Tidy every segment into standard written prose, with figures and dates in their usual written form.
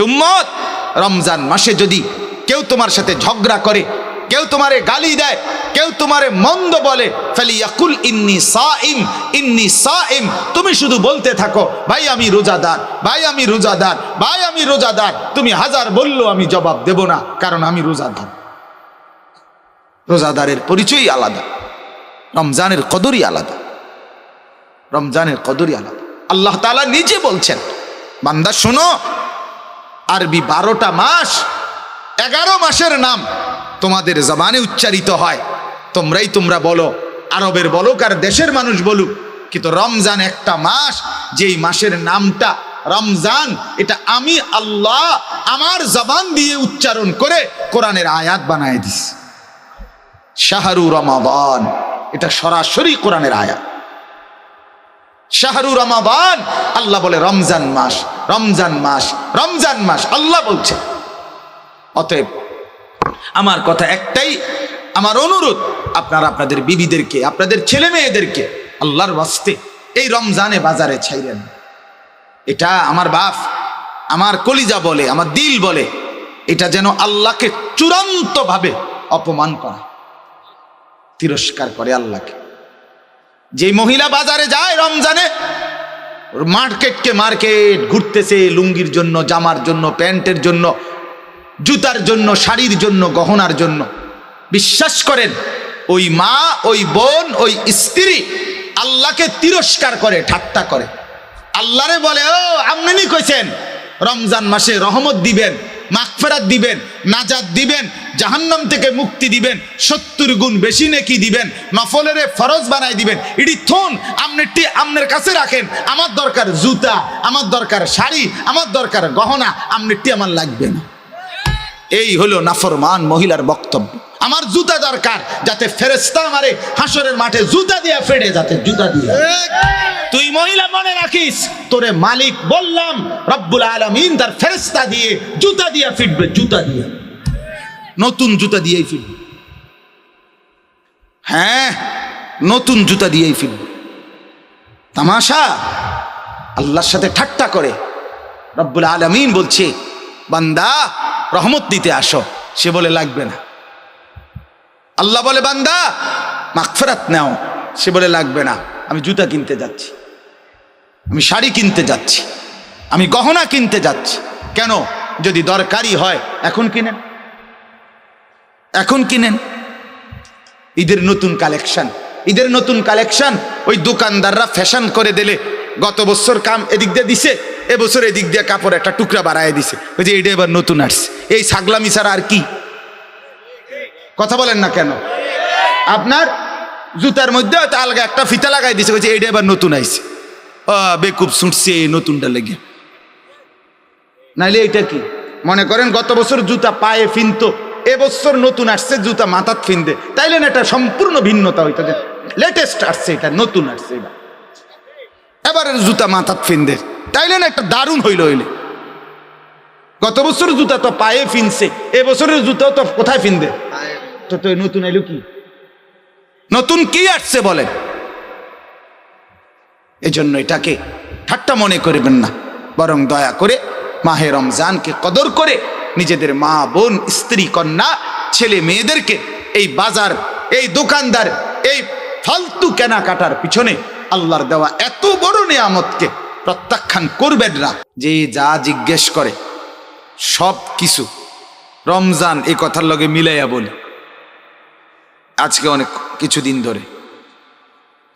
উম্মত, রমজান মাসে যদি কেউ তোমার সাথে ঝগড়া করে, কেউ তোমারে গালি দেয়, কেউ তোমারে মন্দ বলে, ফালিয়াকুল ইন্নী সাইম, ইন্নী সাইম। তুমি শুধু বলতে থাকো, ভাই আমি রোজাদার, ভাই আমি রোজাদার, ভাই আমি রোজাদার। তুমি হাজার বললো আমি জবাব দেব না, কারণ আমি রোজাদার। রোজাদারের পরিচয়ই আলাদা, রমজানের কদরই আলাদা, রমজানের কদরই আলাদা। আল্লাহ তাআলা নিজে বলছেন, বান্দা শোনো, আরবি 12টা মাস, 11 মাসের নাম তোমাদের জবানে উচ্চারিত হয়, তোমরা বলো, আরবের বলুক আর দেশের মানুষ বলুক, কিন্তু রমজান একটা মাস, যেই মাসের নামটা রমজান, এটা আমি আল্লাহ আমার জবান দিয়ে উচ্চারণ করে কোরআনের আয়াত বানায় দিস। শাহরু রমাদান, এটা সরাসরি কোরআনের আয়াত। শাহরু রমাদান, আল্লাহ বলে রমজান মাস, রমজান মাস, রমজান মাস, আল্লাহ বলছে। অতএব আমার কথা একটাই, আমার অনুরোধ, আপনারা আপনাদের বিবিদেরকে, আপনাদের ছেলে মেয়েদেরকে আল্লাহর ওয়াস্তে এই রমজানে বাজারে ছাইরেন। এটা আমার বাপ, আমার কলিজা বলে, আমার দিল বলে, এটা যেন আল্লাহকে চূড়ান্ত ভাবে অপমান করে, তিরস্কার করে আল্লাহকে। যে মহিলা বাজারে যায় রমজানে, মার্কেটকে মার্কেট ঘুরতেছে, লুঙ্গির জন্য, জামার জন্য, প্যান্টের জন্য, জুতার জন্য, শাড়ির জন্য, গহনার জন্য, বিশ্বাস করেন ওই মা, ওই বোন, ওই স্ত্রী আল্লাহকে তিরস্কার করে, ঠাট্টা করে। আল্লাহরে বলে, ও আপনি কইছেন রমজান মাসে রহমত দিবেন, মাগফিরাত দিবেন, নাজাত দিবেন, জাহান্নাম থেকে মুক্তি দিবেন, 70 গুণ বেশি নেকি দিবেন, নফলের ফরজ বানাই দিবেন। ইডি থুন আমনেরটি আমনের কাছে রাখেন, আমার দরকার জুতা, আমার দরকার শাড়ি, আমার দরকার গহনা, আমনেরটি আমার লাগবে না। এই হলো নাফরমান মহিলার বক্তব্য। আমার জুতা দরকার, যাতে ফেরেশতা আমারে হাসরের মাঠে জুতা দিয়া ফেড়ে, যাতে জুতা দিয়া। তুই মহিলা মনে রাখিস, তোরে মালিক বললাম রব্বুল আলামিন তার ফেরেশতা দিয়ে জুতা দিয়া ফিটবে, জুতা দিয়া, নতুন জুতা দিয়েই ফিটবে। হ্যাঁ, নতুন জুতা দিয়েই ফিটবে। তামাশা, আল্লাহর সাথে ঠাট্টা করে। রব্বুল আলামিন বলছে, বান্দা রহমত দিতে আসো, সে বলে লাগবে না। আল্লাহ বলে, বান্দা মাগফিরাত নাও, সে বলে লাগবে না। আমি জুতা কিনতে যাচ্ছি, আমি শাড়ি কিনতে যাচ্ছি, আমি গহনা কিনতে যাচ্ছি। কেন? যদি দরকারি হয় এখন কিনেন, এখন কিনেন। ঈদের নতুন কালেকশন, ঈদের নতুন কালেকশন। ওই দোকানদাররা ফ্যাশন করে দিলে, গত বছর কাম এদিক দিয়ে দিছে, এবছর এদিক দিয়ে কাপড় একটা টুকরা বাড়ায় দিছে, ওই যে এটা এবার নতুন আসছে। এই ছাগলামি ছাড়া আর কি? কথা বলেন না কেন? আপনার জুতার মধ্যে হয়তো আলগা একটা ফিতা লাগাই দিছে, বলছে এইটা এবার নতুন আইছে, বেকুব ছুটছে এই নতুনটা লেগে। নাইলে এটা কি মনে করেন, গত বছর জুতা পায়ে ফিনতো, এবছর নতুন আসছে জুতা মাথাত ফিনতে, তাইলে না এটা সম্পূর্ণ ভিন্নতা হইতো, যে লেটেস্ট আসছে, এটা নতুন আসছে, এবারের জুতা মাথাত ফিনদে, তাইলে না একটা দারুণ হইল। হইলে গত বছর জুতা তো পায়ে ফিনছে, এবছরের জুতাও তো কোথায় ফিনদে? তো নতুন এলো কি? নতুন কি আসছে বলেন? এজন্য এটাকে ঠাট্টা মনে করবেন না, বরং দয়া করে মাহে রমজানকে কদর করে নিজেদের মা, বোন, স্ত্রী, কন্যা, ছেলে মেয়েদেরকে এই বাজার, এই দোকানদার, এই ফালতু কেনাকাটার পিছনে আল্লাহর দেওয়া এত বড় নিয়ামতকে প্রত্যাখ্যান করবেন না। যে যা জিজ্ঞেস করে সব কিছু রমজান এই কথার লগে মিলাইয়া বলি। আজকে অনেক কিছুদিন ধরে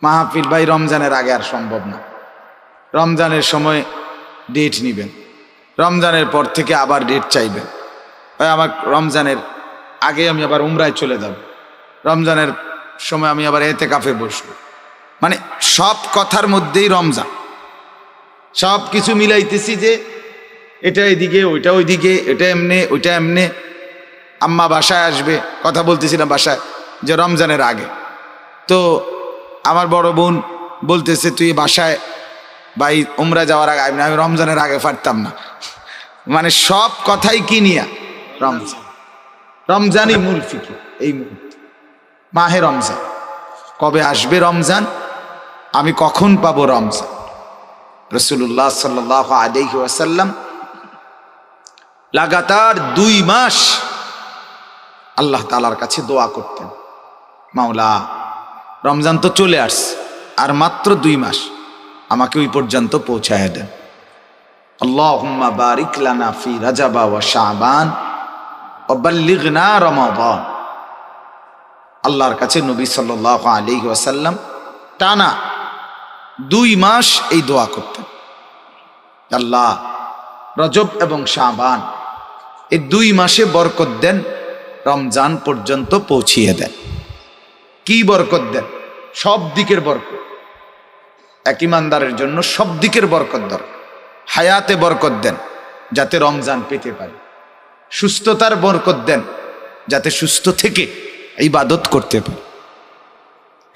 মাহফিল, ভাই রমজানের আগে আর সম্ভব না, রমজানের সময় ডেট নিবেন, রমজানের পর থেকে আবার ডেট চাইবেন, ভাই আমার রমজানের আগে আমি আবার উমরায় চলে যাব, রমজানের সময় আমি আবার এতেকাফে বসবো। মানে সব কথার মধ্যেই রমজান, সব কিছু মিলাইতেছি, যে এটা এদিকে, ওইটা ওইদিকে, এটা এমনে, ওইটা এমনে। আম্মা বাসায় আসবে, কথা বলতেছিলাম বাসায়, যে রমজানের আগে। তো আমার বড় বোন বলতেছে, তুই বাসায় ভাই উমরা যাওয়ার আগে, আমি রমজানের আগে পারতাম না। মানে সব কথাই কি নিয়া? রমজান। রমজানই মূল ফিকির এই মুহূর্তে। মাহে রমজান কবে আসবে, রমজান আমি কখন পাবো রমজান। রাসূলুল্লাহ সাল্লাল্লাহু আলাইহি ওয়াসাল্লাম লাগাতার 2 মাস আল্লাহ তাআলার কাছে দোয়া করতেন, মাওলা রমজান তো চলে আসছে, আর মাত্র 2 মাস, আমাকে ওই পর্যন্ত পৌঁছায় দেন। আল্লাহুম্মা বারিক লানা ফি রাজাবা ওয়া শাবান ওয়া বাল্লিগনা রমাদান। আল্লাহর কাছে নবী সাল্লাল্লাহু আলাইহি ওয়াসাল্লাম টানা 2 মাস এই দোয়া করতেন, আল্লাহ রজব এবং শাবান এই 2 মাসে বরকত দেন, রমজান পর্যন্ত পৌঁছিয়ে দেন। কি বরকত দেন? সব দিকের বরকত। এক ইমানদারের জন্য সব দিকের বরকত দরকার। হায়াতে বরকত দেন যাতে রমজান পেতে পারে, সুস্থতার বরকত দেন যাতে সুস্থ থেকে ইবাদত করতে পারে,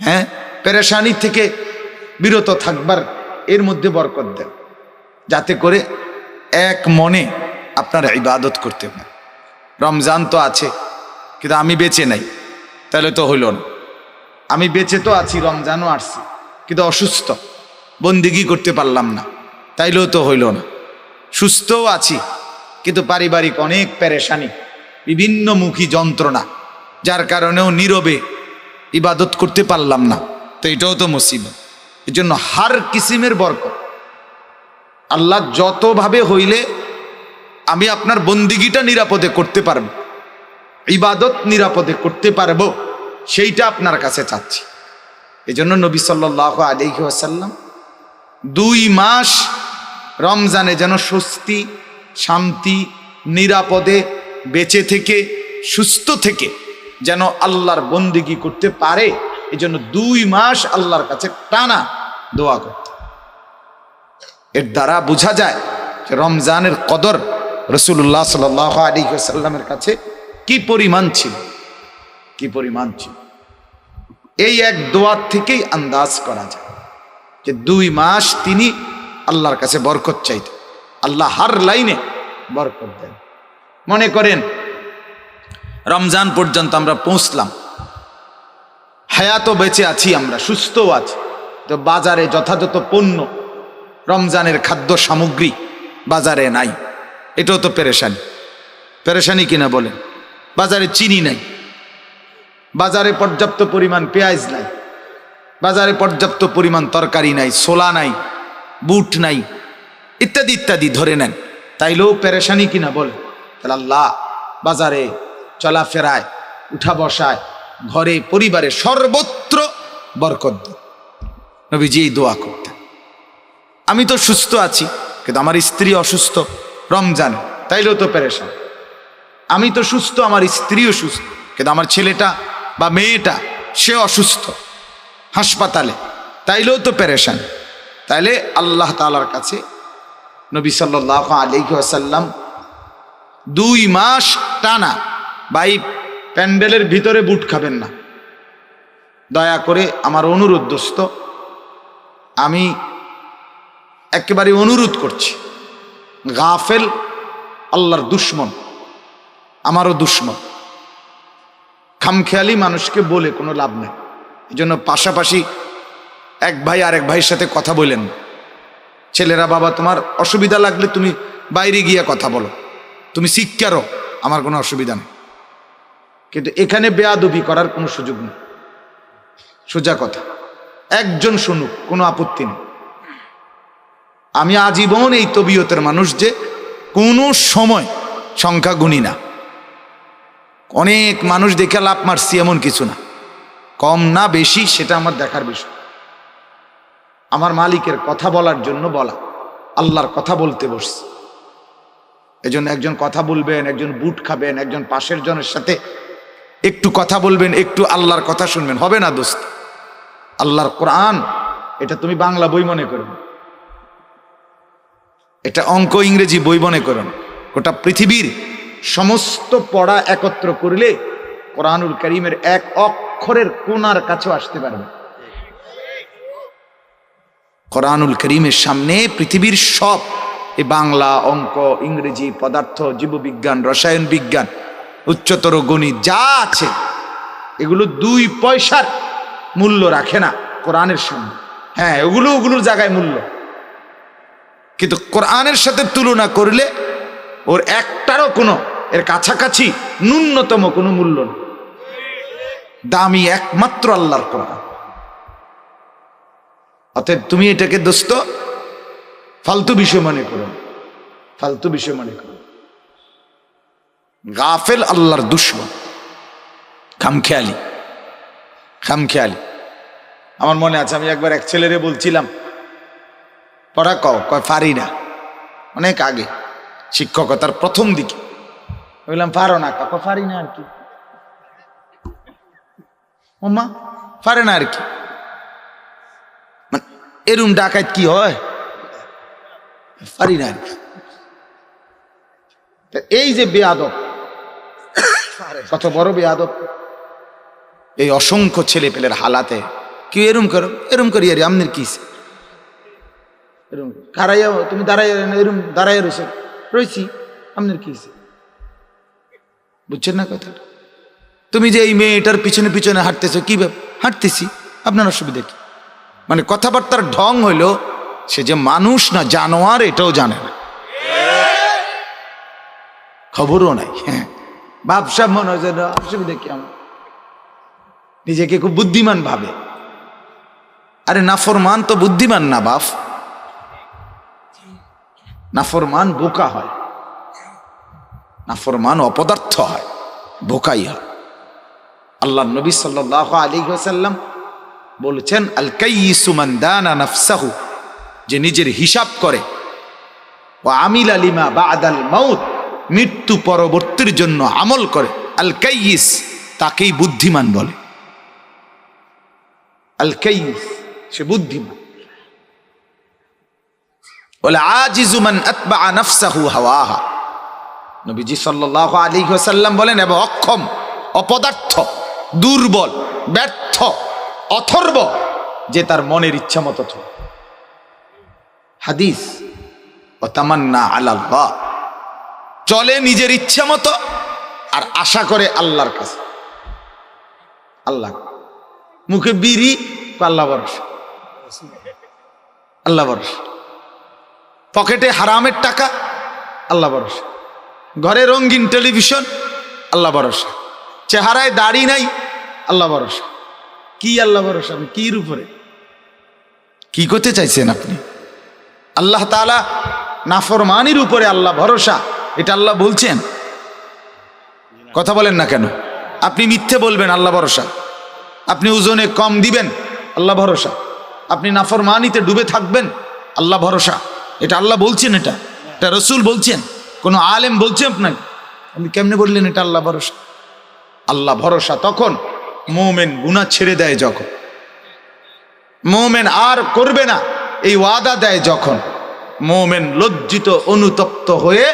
হ্যাঁ, পেরেশানি থেকে বিরত থাকবার এর মধ্যে বরকত দেন যাতে করে এক মনে আপনারা ইবাদত করতে পারে। রমজান তো আছে কিন্তু আমি বেঁচে নাই, তাহলে তো হইল না। আমি বেঁচে তো আছি, রমজানও আসছি, কিন্তু অসুস্থ, বন্দিগি করতে পারলাম না, তাইলেও তো হইল না। সুস্থও আছি কিন্তু পারিবারিক অনেক পেরেশানি, বিভিন্নমুখী যন্ত্রণা, যার কারণেও নীরবে ইবাদত করতে পারলাম না, তো এটাও তো মুসিবত। এই জন্য হার কিসিমের বরকত আল্লাহ যতভাবে হইলে আমি আপনার বন্দিগিটা নিরাপদে করতে পারবো, ইবাদত নিরাপদে করতে পারবো, সেইটা আপনার কাছে চাচ্ছি। এই জন্য নবী সাল্লাল্লাহু আলাইহি ওয়াসাল্লাম 2 মাস রমজানে যেন স্বস্তি, শান্তি, নিরাপদে বেঁচে থেকে সুস্থ থেকে যেন আল্লাহর বন্দিগি করতে পারে, এই জন্য 2 মাস আল্লাহর কাছে টানা দোয়া করতে। এর দ্বারা বোঝা যায় যে রমজানের কদর রাসূলুল্লাহ সাল্লাল্লাহু আলাইহি ওয়াসাল্লামের কাছে কি পরিমাণ ছিল, কি পরিমাণ ছিল। এই এক দোয়ার থেকেই আন্দাজ করা যায় যে 2 মাস তিনি আল্লাহর কাছে বরকত চাইতেন। আল্লাহ হার লাইনে বরকত দেন। মনে করেন রমজান পর্যন্ত আমরা পৌঁছলাম, হায়াতও বেঁচে আছি, আমরা সুস্থও আছি, তো বাজারে যথাযথ পণ্য, রমজানের খাদ্য সামগ্রী বাজারে নাই, এটাও তো পেরেশানি। পেরেশানি কিনা বলেন? বাজারে চিনি নাই, বাজারে পর্যাপ্ত পরিমাণ পেঁয়াজ নাই, বাজারে পর্যাপ্ত পরিমাণ তরকারি নাই, ছোলা নাই, বুট নাই, ইত্যাদি ইত্যাদি ধরে নেন, তাইলেও পেরেশানি কিনা বলে? তাহলে আল্লাহ বাজারে চলাফেরায়, উঠা বসায়, ঘরে, পরিবারে সর্বত্র বরকত দেন। নবীজি এই দোয়া করতেন। আমি তো সুস্থ আছি কিন্তু আমার স্ত্রী অসুস্থ রমজান, তাইলেও তো পেরেশান। আমি তো সুস্থ, আমার স্ত্রীও সুস্থ, কিন্তু আমার ছেলেটা বা মেয়েটা সে অসুস্থ হাসপাতালে, তাইলেও তো পেরেশান। তাইলে আল্লাহ তাআলার কাছে নবী সাল্লাল্লাহু আলাইহি ওয়াসাল্লাম 2 মাস টানা, ভাই প্যান্ডেলের ভিতরে বুট খাবেন না, দয়া করে আমার অনুরোধ দোস্ত, আমি একেবারে অনুরোধ করছি। গাফেল আল্লাহর দুশ্মন, আমারও দুশ্মন। খামখেয়ালি মানুষকে বলে কোনো লাভ নেই। এই জন্য পাশাপাশি এক ভাই আরেক ভাইয়ের সাথে কথা বলেন। ছেলেরা, বাবা তোমার অসুবিধা লাগলে তুমি বাইরে গিয়ে কথা বলো, তুমি শিক্ষারও, আমার কোনো অসুবিধা নেই, কিন্তু এখানে বেয়াদবি করার কোনো সুযোগ নেই। সোজা কথা, একজন শুনুক, কোনো আপত্তি নেই। আমি আজীবন এই তবিয়তের মানুষ যে কোনো সময় সংখ্যা গুনি না। অনেক মানুষ দেখে লাভ মারছি এমন কিছু না, কম না বেশি সেটা আমার দেখার বিষয়। আমার মালিকের কথা বলার জন্য বলা, আল্লাহর কথা বলতে বসছি। এজন্য একজন কথা বলবেন, একজন বুট খাবেন, একজন পাশের জনের সাথে একটু কথা বলবেন, একটু আল্লাহর কথা শুনবেন, হবে না দোস্ত। আল্লাহর কোরআন এটা তুমি বাংলা বই মনে করো, এটা অঙ্ক ইংরেজি বই মনে করো, গোটা পৃথিবীর সমস্ত পড়া একত্র করলে কোরআনুল কারীমের এক অক্ষরের কোণার কাছেও আসতে পারবে। কোরআনুল কারীমের সামনে পৃথিবীর সব, এই বাংলা, অঙ্ক, ইংরেজি, পদার্থ, জীববিজ্ঞান, রসায়ন বিজ্ঞান, উচ্চতর গণিত যা আছে, এগুলো 2 পয়সার মূল্য রাখে না কোরআনের সামনে। হ্যাঁ, ওগুলোর জায়গায় মূল্য, কিন্তু কোরআনের সাথে তুলনা করলে ওর একটারও কোনো এর কাছাকাছি ন্যূনতম কোনো মূল্য নেই। দামি একমাত্র আল্লাহর কোরআন। অতএব তুমি এটাকে দোস্ত ফালতু বিষয় মনে করো, ফালতু বিষয় মনে করো। গাফেল আল্লাহর দুশমন, খামখেয়ালি, খামখেয়ালি। আমার মনে আছে আমি একবার এক ছেলেরে বলছিলাম পড়া কয় পারি না, অনেক আগে শিক্ষকতার প্রথম দিকে বললাম পারো না, কাকা পারি না আর কি, ওমা পারে না আর কি। এরম ডাকাত কি হয়, পারি না আর কি। এই যে বেয়াদব, কত বড় বেয়াদব, এই অসংখ্য ছেলে পেলের হালাতে কি এরম করো, এরম করি আরে আমনের কি এরম খারাইয়া তুমি দাঁড়াইয়া এরম দাঁড়াইয়া রয়েছে রয়েছি আমনের কি বুঝছেন না কথাটা? তুমি যে এই মেয়েটার পিছনে পিছনে হাঁটতেছো, কি হাঁটতেছি, আপনার অসুবিধা কি? মানে কথাবার্তার ঢং হইলো সে যে মানুষ না জানোয়ার এটাও জানে না, খবরও নাই। হ্যাঁ, ব্যবসা মনে হয় যেন অসুবিধা কি, আমার নিজেকে খুব বুদ্ধিমান ভাবে। আরে নাফরমান তো বুদ্ধিমান না বাপ, নাফরমান বোকা হয়, নাফরমান অপদার্থ হয়, বোকাই হয়। আল্লাহ নবী সাল্লাল্লাহু আলাইহি ওয়াসাল্লাম বলেছেন আল কাইয়িসু মান দানা নাফসাহু, যে নিজের হিসাব করে, ওয়া আমিলা লিমা বাদাল মাউত, মৃত্যু পরবর্তীর জন্য আমল করে, আল কাইয়িস তাকেই বুদ্ধিমান বলে। আল কাইয়িস সে বুদ্ধিমান। ওয়াল আজিজু মান আতবা নাফসাহু হাওয়াহা, নবীজি সাল্লাল্লাহু আলাইহি ওয়াসাল্লাম বলেন, এবং অক্ষম, অপদার্থ, দুর্বল, ব্যর্থ, অথর্ব যে তার মনের ইচ্ছা মতো চলে। হাদিস, ওয়া তামান্না আলাল্লাহ, চলে নিজের ইচ্ছা মতো আর আশা করে আল্লাহর কাছে। আল্লাহ মুখে বিড়ি, আল্লাহ ভরসা, আল্লাহ ভরসা, পকেটে হারামের টাকা, আল্লাহ ভরসা, ঘরে রঙিন টেলিভিশন, আল্লাহ ভরসা, চেহারায় দাড়ি নাই, আল্লাহ ভরসা। কি আল্লাহ ভরসা? কির উপরে কি করতে চাইছেন আপনি? আল্লাহ তাআলা নাফরমানির উপরে আল্লাহ ভরসা, এটা আল্লাহ বলছেন? কথা বলেন না কেন? আপনি মিথ্যে বলবেন, আল্লাহ ভরসা। আপনি ওজনে কম দিবেন, আল্লাহ ভরসা। আপনি নাফরমানিতে ডুবে থাকবেন, আল্লাহ ভরসা। এটা আল্লাহ বলছেন, এটা রসুল বলছেন, কোন আলেম বলছে আপনাকে? আপনি কেমনে বললেন এটা আল্লাহ ভরসা? আল্লাহ ভরসা তখন মুমিন গুনাহ ছেড়ে দেয় যখন, মুমিন আর করবে না এই ওয়াদা দেয় যখন, মুমিন লজ্জিত অনুতপ্ত হয়ে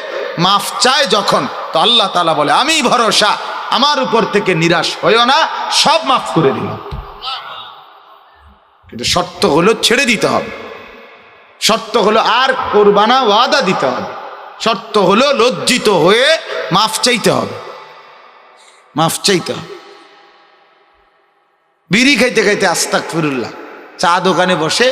মাফ চায় যখন, তো আল্লাহ তাআলা বলে আমি ভরসা, আমার উপর থেকে নিরাশ হইও না, সব মাফ করে দিলাম। কিন্তু শর্ত হলো ছেড়ে দিতে হবে, শর্ত হলো আর করবা না, ওয়াদা দিতে হবে, শর্ত হলো লজ্জিত হয়ে মাফ চাইতে হবে, মাফ চাইতে হবে। বিড়ি খাইতে খাইতে আস্তাগফিরুল্লাহ, চা দোকানে বসে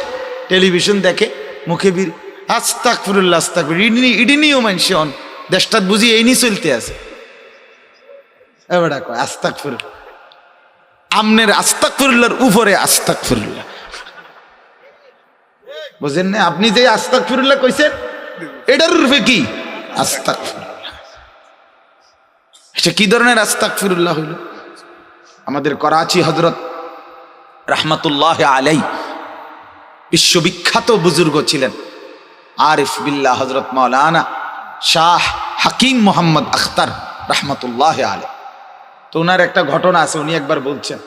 টেলিভিশন দেখে, মুখে বিড়ি, আস্তাগফিরুল্লাহ আস্তাগফিরুল্লাহ, ইডি নিও মানুষে অন দেশটাত বুঝি এই নিয়ে চলতে আছে। এবার কয় আস্তাগফিরুল্লাহ, আমনের আস্তাগফিরুল্লাহর উপরে আস্তাগফিরুল্লাহ, বুঝেন না? আপনি যে আস্তাগফিরুল্লাহ কইছেন এটার রূপে কি আস্তাগফিরুল্লাহ? এটা কি ধরনের আস্তাগফিরুল্লাহ হইল? আমাদের করাচি হযরত রাহমাতুল্লাহ আলাইহি বিশ্ববিখ্যাত বুজুর্গ ছিলেন, আরিফ বিল্লাহ হযরত মাওলানা শাহ হাকিম মোহাম্মদ আখতার রাহমাতুল্লাহ আলাইহি। তো ওনার একটা ঘটনা আছে, উনি একবার বলছেন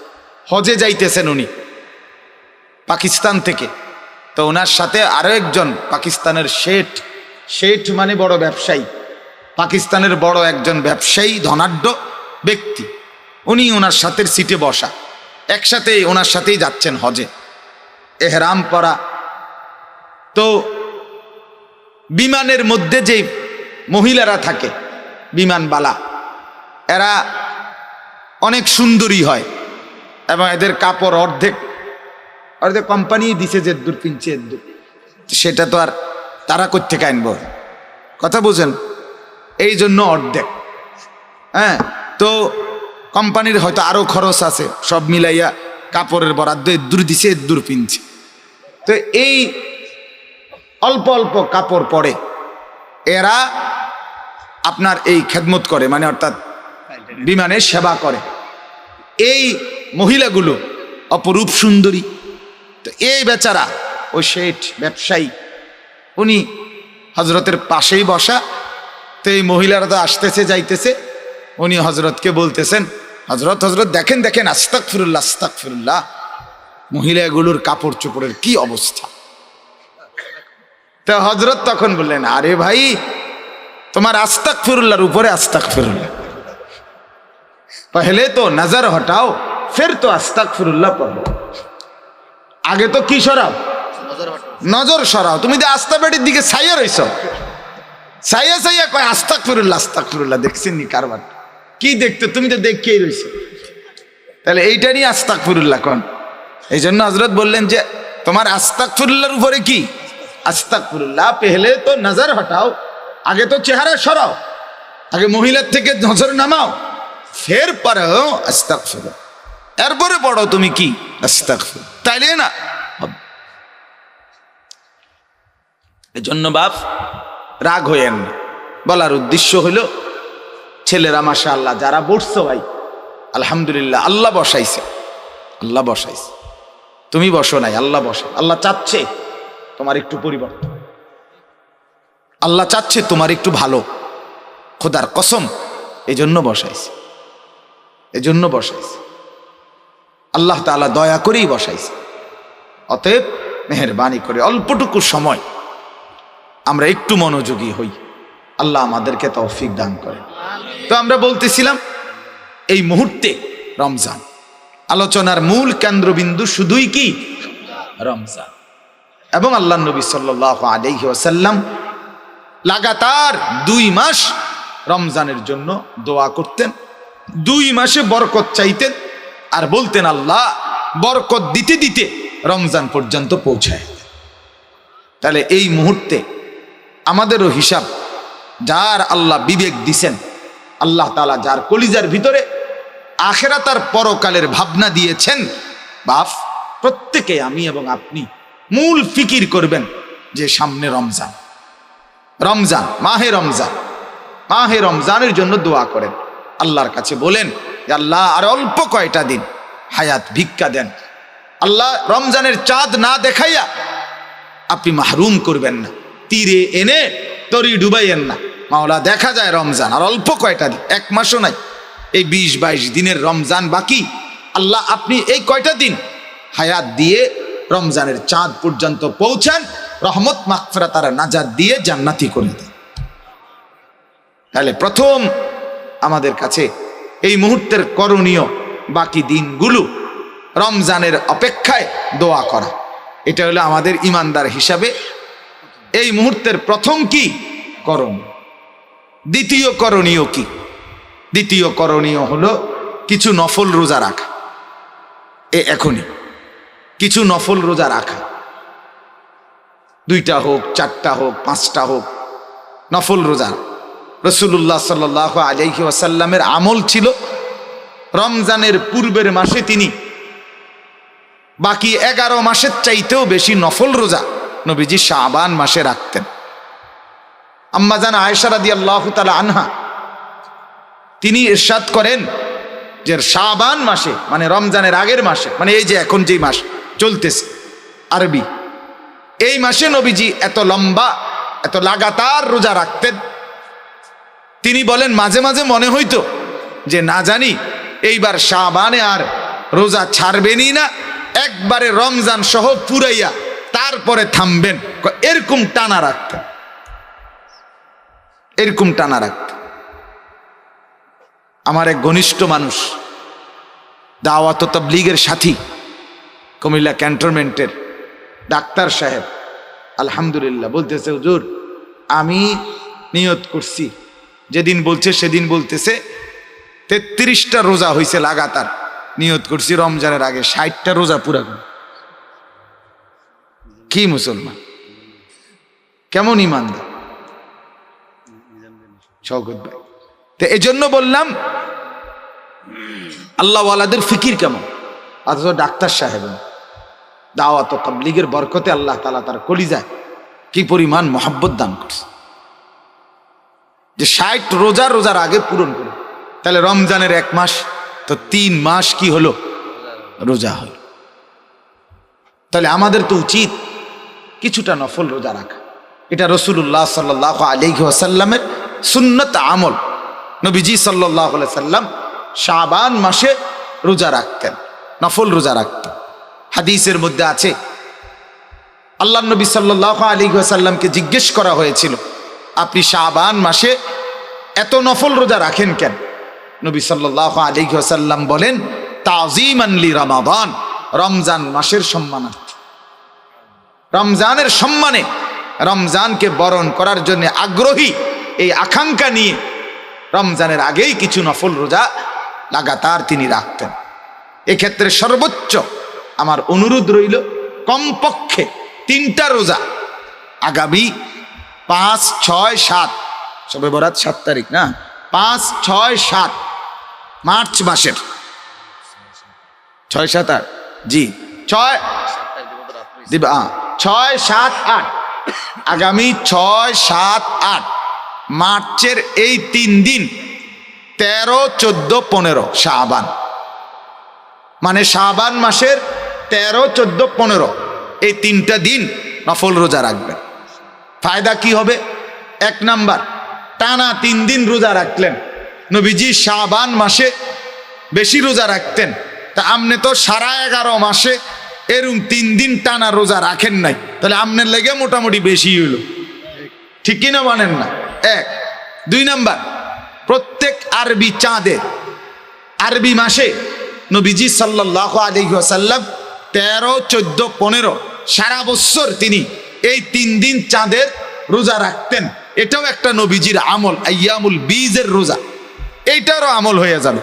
হজে যাইতেছেন উনি পাকিস্তান থেকে, তো ওনার সাথে আরো একজন পাকিস্তানের শেঠ মানে বড় ব্যবসায়ী, পাকিস্তানের বড় একজন ব্যবসায়ী, ধনাঢ্য ব্যক্তি, উনি ওনার সাথে সিটে বসা, একসাথে ওনার সাথেই যাচ্ছেন হজে, এহরাম পরা। তো বিমানের মধ্যে যে মহিলারা থাকে বিমানবালা, এরা অনেক সুন্দরী হয় এবং এদের কাপড় অর্ধেক কোম্পানি দিছে, যে দূর কিনছে সেটা তো আর তারা কোত্থেকে আনবো, কথা বুঝেন? এই জন্য অর্ধেক। হ্যাঁ, তো কোম্পানির হয়তো আরো খরচ আছে, সব মিলাইয়া কাপড়ের বরাদ্দ দূর দিছে, দূর পিনছে। তো এই অল্প অল্প কাপড় পরে এরা আপনার এই খেদমত করে, মানে অর্থাৎ বিমানের সেবা করে। এই মহিলাগুলো অপরূপ সুন্দরী। তো এই বেচারা ওই শেঠ ব্যবসায়ী, উনি হজরতের পাশেই বসা। তো এই মহিলারা তো আসতেছে যাইতেছে, উনি হজরতকে বলতেছেন, হজরত হজরত দেখেন দেখেন, আস্তাগফিরুল্লাহ আস্তাগফিরুল্লাহ, মহিলাগুলোর কাপড় চোপড়ের কি অবস্থা। তো হজরত তখন বললেন, আরে ভাই, তোমার আস্তাগফিরুল্লাহর উপরে আস্তাগফিরুল্লাহ, পহলে তো নজর হটাও ফির তো আস্তাগফিরুল্লাহ পড়ো। আগে তো কি সরাও? নজর সরাও। তুমি তো আস্তা বেটির দিকে ছাইয়া রইছ, ছাইয়া ছাইয়া কয় আস্তাগফিরুল্লাহ আস্তাগফিরুল্লাহ। দেখছেন নি কারবার কি দেখতে? তুমি তো দেখেই রইছো, তাহলে এইটা নিয়ে আস্তাগফিরুল্লাহ কোন? এই জন্য হযরত বললেন যে তোমার আস্তাগফিরুল্লাহর উপরে কি? আস্তাগফিরুল্লাহ, পেহলে তো নজর হটাও, আগে তো চেহারা সরাও, আগে মহিলার থেকে নজর নামাও, ফের পড়ো আস্তাগফিরুল্লাহ, এরপরে পড়ো তুমি কি আস্তাগফিরুল্লাহ, তাইলে না। এজন্য বাপ রাগ হইয়েন না। বলার উদ্দেশ্য হলো ছেলেরা মাশাআল্লাহ যারা বসছো ভাই, আলহামদুলিল্লাহ, আল্লাহ বসাইছে, আল্লাহ বসাইছে, তুমি বসো নাই, আল্লাহ বসে। আল্লাহ চাচ্ছে তোমার একটু পরিবর্তন, আল্লাহ চাচ্ছে তোমার একটু ভালো, খোদার কসম, এজন্য বসাইছে, এজন্য বসাইছে। আল্লাহ তাআলা দয়া করেই বসাইছে। অতএব মেহেরবানি করে অল্পটুকু সময় আমরা একটু মনোযোগী হই, আল্লাহ আমাদেরকে তৌফিক দান করে। তো আমরা বলতেছিলাম এই মুহূর্তে রমজান, আলোচনার মূল কেন্দ্রবিন্দু শুধুই কি রমজান। এবং আল্লাহ নবী সাল্লাল্লাহু আলাইহি ওয়াসাল্লাম লাগাতার 2 মাস রমজানের জন্য দোয়া করতেন, 2 মাসে বরকত চাইতেন, আর বলতেন আল্লাহ বরকত দিতে দিতে রমজান পর্যন্ত পৌঁছায়। তাহলে এই মুহূর্তে আমাদেরও হিসাব, যার আল্লাহ বিবেক দিছেন, আল্লাহ তাআলা যার কলিজার ভিতরে আখিরাত আর পরকালের ভাবনা দিয়েছেন, বাপ প্রত্যেকে, আমি এবং আপনি মূল ফিকির করবেন যে সামনে রমজান, রমজান, মাহে রমজান, মাহে রমজানের জন্য দোয়া করেন, আল্লাহর কাছে বলেন যে আল্লাহ আর অল্প কয়টা দিন হায়াত ভিক্ষা দেন, আল্লাহ রমজানের চাঁদ না দেখাইয়া আপনি মাহরুম করবেন না, তীরে এনে তরি ডুবাইয়েন না, মাওলা দেখা যায় রমজান আর অল্প কয়টা দিন, 1 মাসও নাই, এই 20-22 দিনের রমজান বাকি, আল্লাহ আপনি এই কয়টা দিন হায়াত দিয়ে রমজানের চাঁদ পর্যন্ত পৌঁছান, রহমত মাগফিরাত আর নাজাত দিয়ে জান্নাতি করে দেন। তাহলে প্রথম আমাদের কাছে এই মুহূর্তের করণীয়, বাকি দিনগুলো রমজানের অপেক্ষায় দোয়া করা, এটা হলো আমাদের ইমানদার হিসাবে এই মুহূর্তের প্রথম কি করণীয়। দ্বিতীয় করণীয় কি? দ্বিতীয় করণীয় হলো কিছু নফল রোজা রাখা। এখনই কিছু নফল রোজা রাখা, 2টা হোক, 4টা হোক, 5টা হোক, নফল রোজা। রাসূলুল্লাহ সাল্লাল্লাহু আলাইহি ওয়াসাল্লামের আমল ছিল রমজানের পূর্বের মাসে তিনি বাকি 11 মাসের চাইতেও বেশি নফল রোজা নবীজি শাবান মাসে রাখতেন। আম্মা জান আয়েশা রাদিয়াল্লাহু তাআলা আনহা তিনি ইরশাদ করেন যে শাবান মাসে, মানে রমজানের আগের মাসে, মানে এই যে এখন যেই মাস চলতেছে আরবি, এই মাসে নবীজি এত লম্বা, এত লাগাতার রোজা রাখতেন। তিনি বলেন মাঝে মাঝে মনে হইতো যে না জানি এইবার শাবানে আর রোজা ছাড়বেনই না, একবারে রমজান সহ পুরাইয়া তারপরে থামবেন, এরকম টানা রাখতেন, এরকম টানা রাখতেন। আমার এক ঘনিষ্ঠ মানুষ, দাওয়াত ও তাবলীগের সাথী, কুমিল্লা ক্যান্টনমেন্টের ডাক্তার সাহেব, আলহামদুলিল্লাহ, বলতেছে হুজুর আমি নিয়ত করছি, যেদিন বলছে সেদিন বলতেছে 33টা রোজা হয়েছে লাগাতার, নিয়ত করছি রমজানের আগে 60টা রোজা পুরা করব। কি মুসলমান, কেমন ইমানদার! শওকত ভাই। তো এই জন্য বললাম আল্লাহওয়ালাদের ফিকির কেমন, অথচ ডাক্তার সাহেব দাওয়াত ও তাবলীগের বরকতে আল্লাহ তাআলা তার কলিজায় কি পরিমাণ মহব্বত দান করছে, যে 60 রোজার আগে পূরণ করে। তাহলে রমজানের 1 মাস, তো 3 মাস কি হলো, রোজা হলো। তাহলে আমাদের তো উচিত কিছুটা নফল রোজা রাখা। এটা রাসূলুল্লাহ সাল্লাল্লাহু আলাইহি ওয়াসাল্লামের সুন্নত আমল। নবীজি সাল্লাল্লাহু আলাইহি ওয়াসাল্লাম শাবান মাসে রোজা রাখতেন, নফল রোজা রাখতেন। হাদিসের মধ্যে আছে, আল্লাহর নবী সাল্লাল্লাহু আলাইহি ওয়াসাল্লামকে জিজ্ঞেস করা হয়েছিল, আপনি শাবান মাসে এত নফল রোজা রাখেন কেন? নবী সাল্লাল্লাহু আলাইহি ওয়াসাল্লাম বলেন, তাযীমান লি রমাদান, রমজান মাসের সম্মানার্থে, রমজানের সম্মানে, রমজানকে বরণ করার জন্য আগ্রহী, এই আকাঙ্ক্ষা নিয়ে রমজানের আগেই কিছু নফল রোজা লাগাতার তিনি রাখতেন। এক্ষেত্রে সর্বোচ্চ আমার অনুরোধ রইল, কমপক্ষে 3টা রোজা আগামী 5, 6, 7, শবে বরাত 7 তারিখ না, 5, 6, 7 মার্চ মাসের 6, 7, 8 জি 6, 7, 8 আগামী 6, 7, 8 মার্চের এই 3 দিন 13, 14, 15 শাবান, মানে শাবান মাসের 13, 14, 15 এই 3টা দিন নফল রোজা রাখবেন। ফায়দা কি হবে? 1 নাম্বার, টানা 3 দিন রোজা রাখলেন। নবীজি শাবান মাসে বেশি রোজা রাখতেন, তা আপনি তো সারা 11 মাসে এরকম 3 দিন টানা রোজা রাখেন নাই, তাহলে আপনার লেগে মোটামুটি বেশি হইল, ঠিক কিনা মানেন না? 1। 2 নাম্বার, প্রত্যেক আরবি চাঁদে, আরবি মাসে নবীজি সাল্লাল্লাহু আলাইহি ওয়াসাল্লাম 13, 14, 15 সারা বছর তিনি এই 3 দিন চাঁদের রোজা রাখতেন। এটাও একটা নবীজির আমল, আইয়ামুল বীজের রোজা, এইটারও আমল হয়ে যাবে।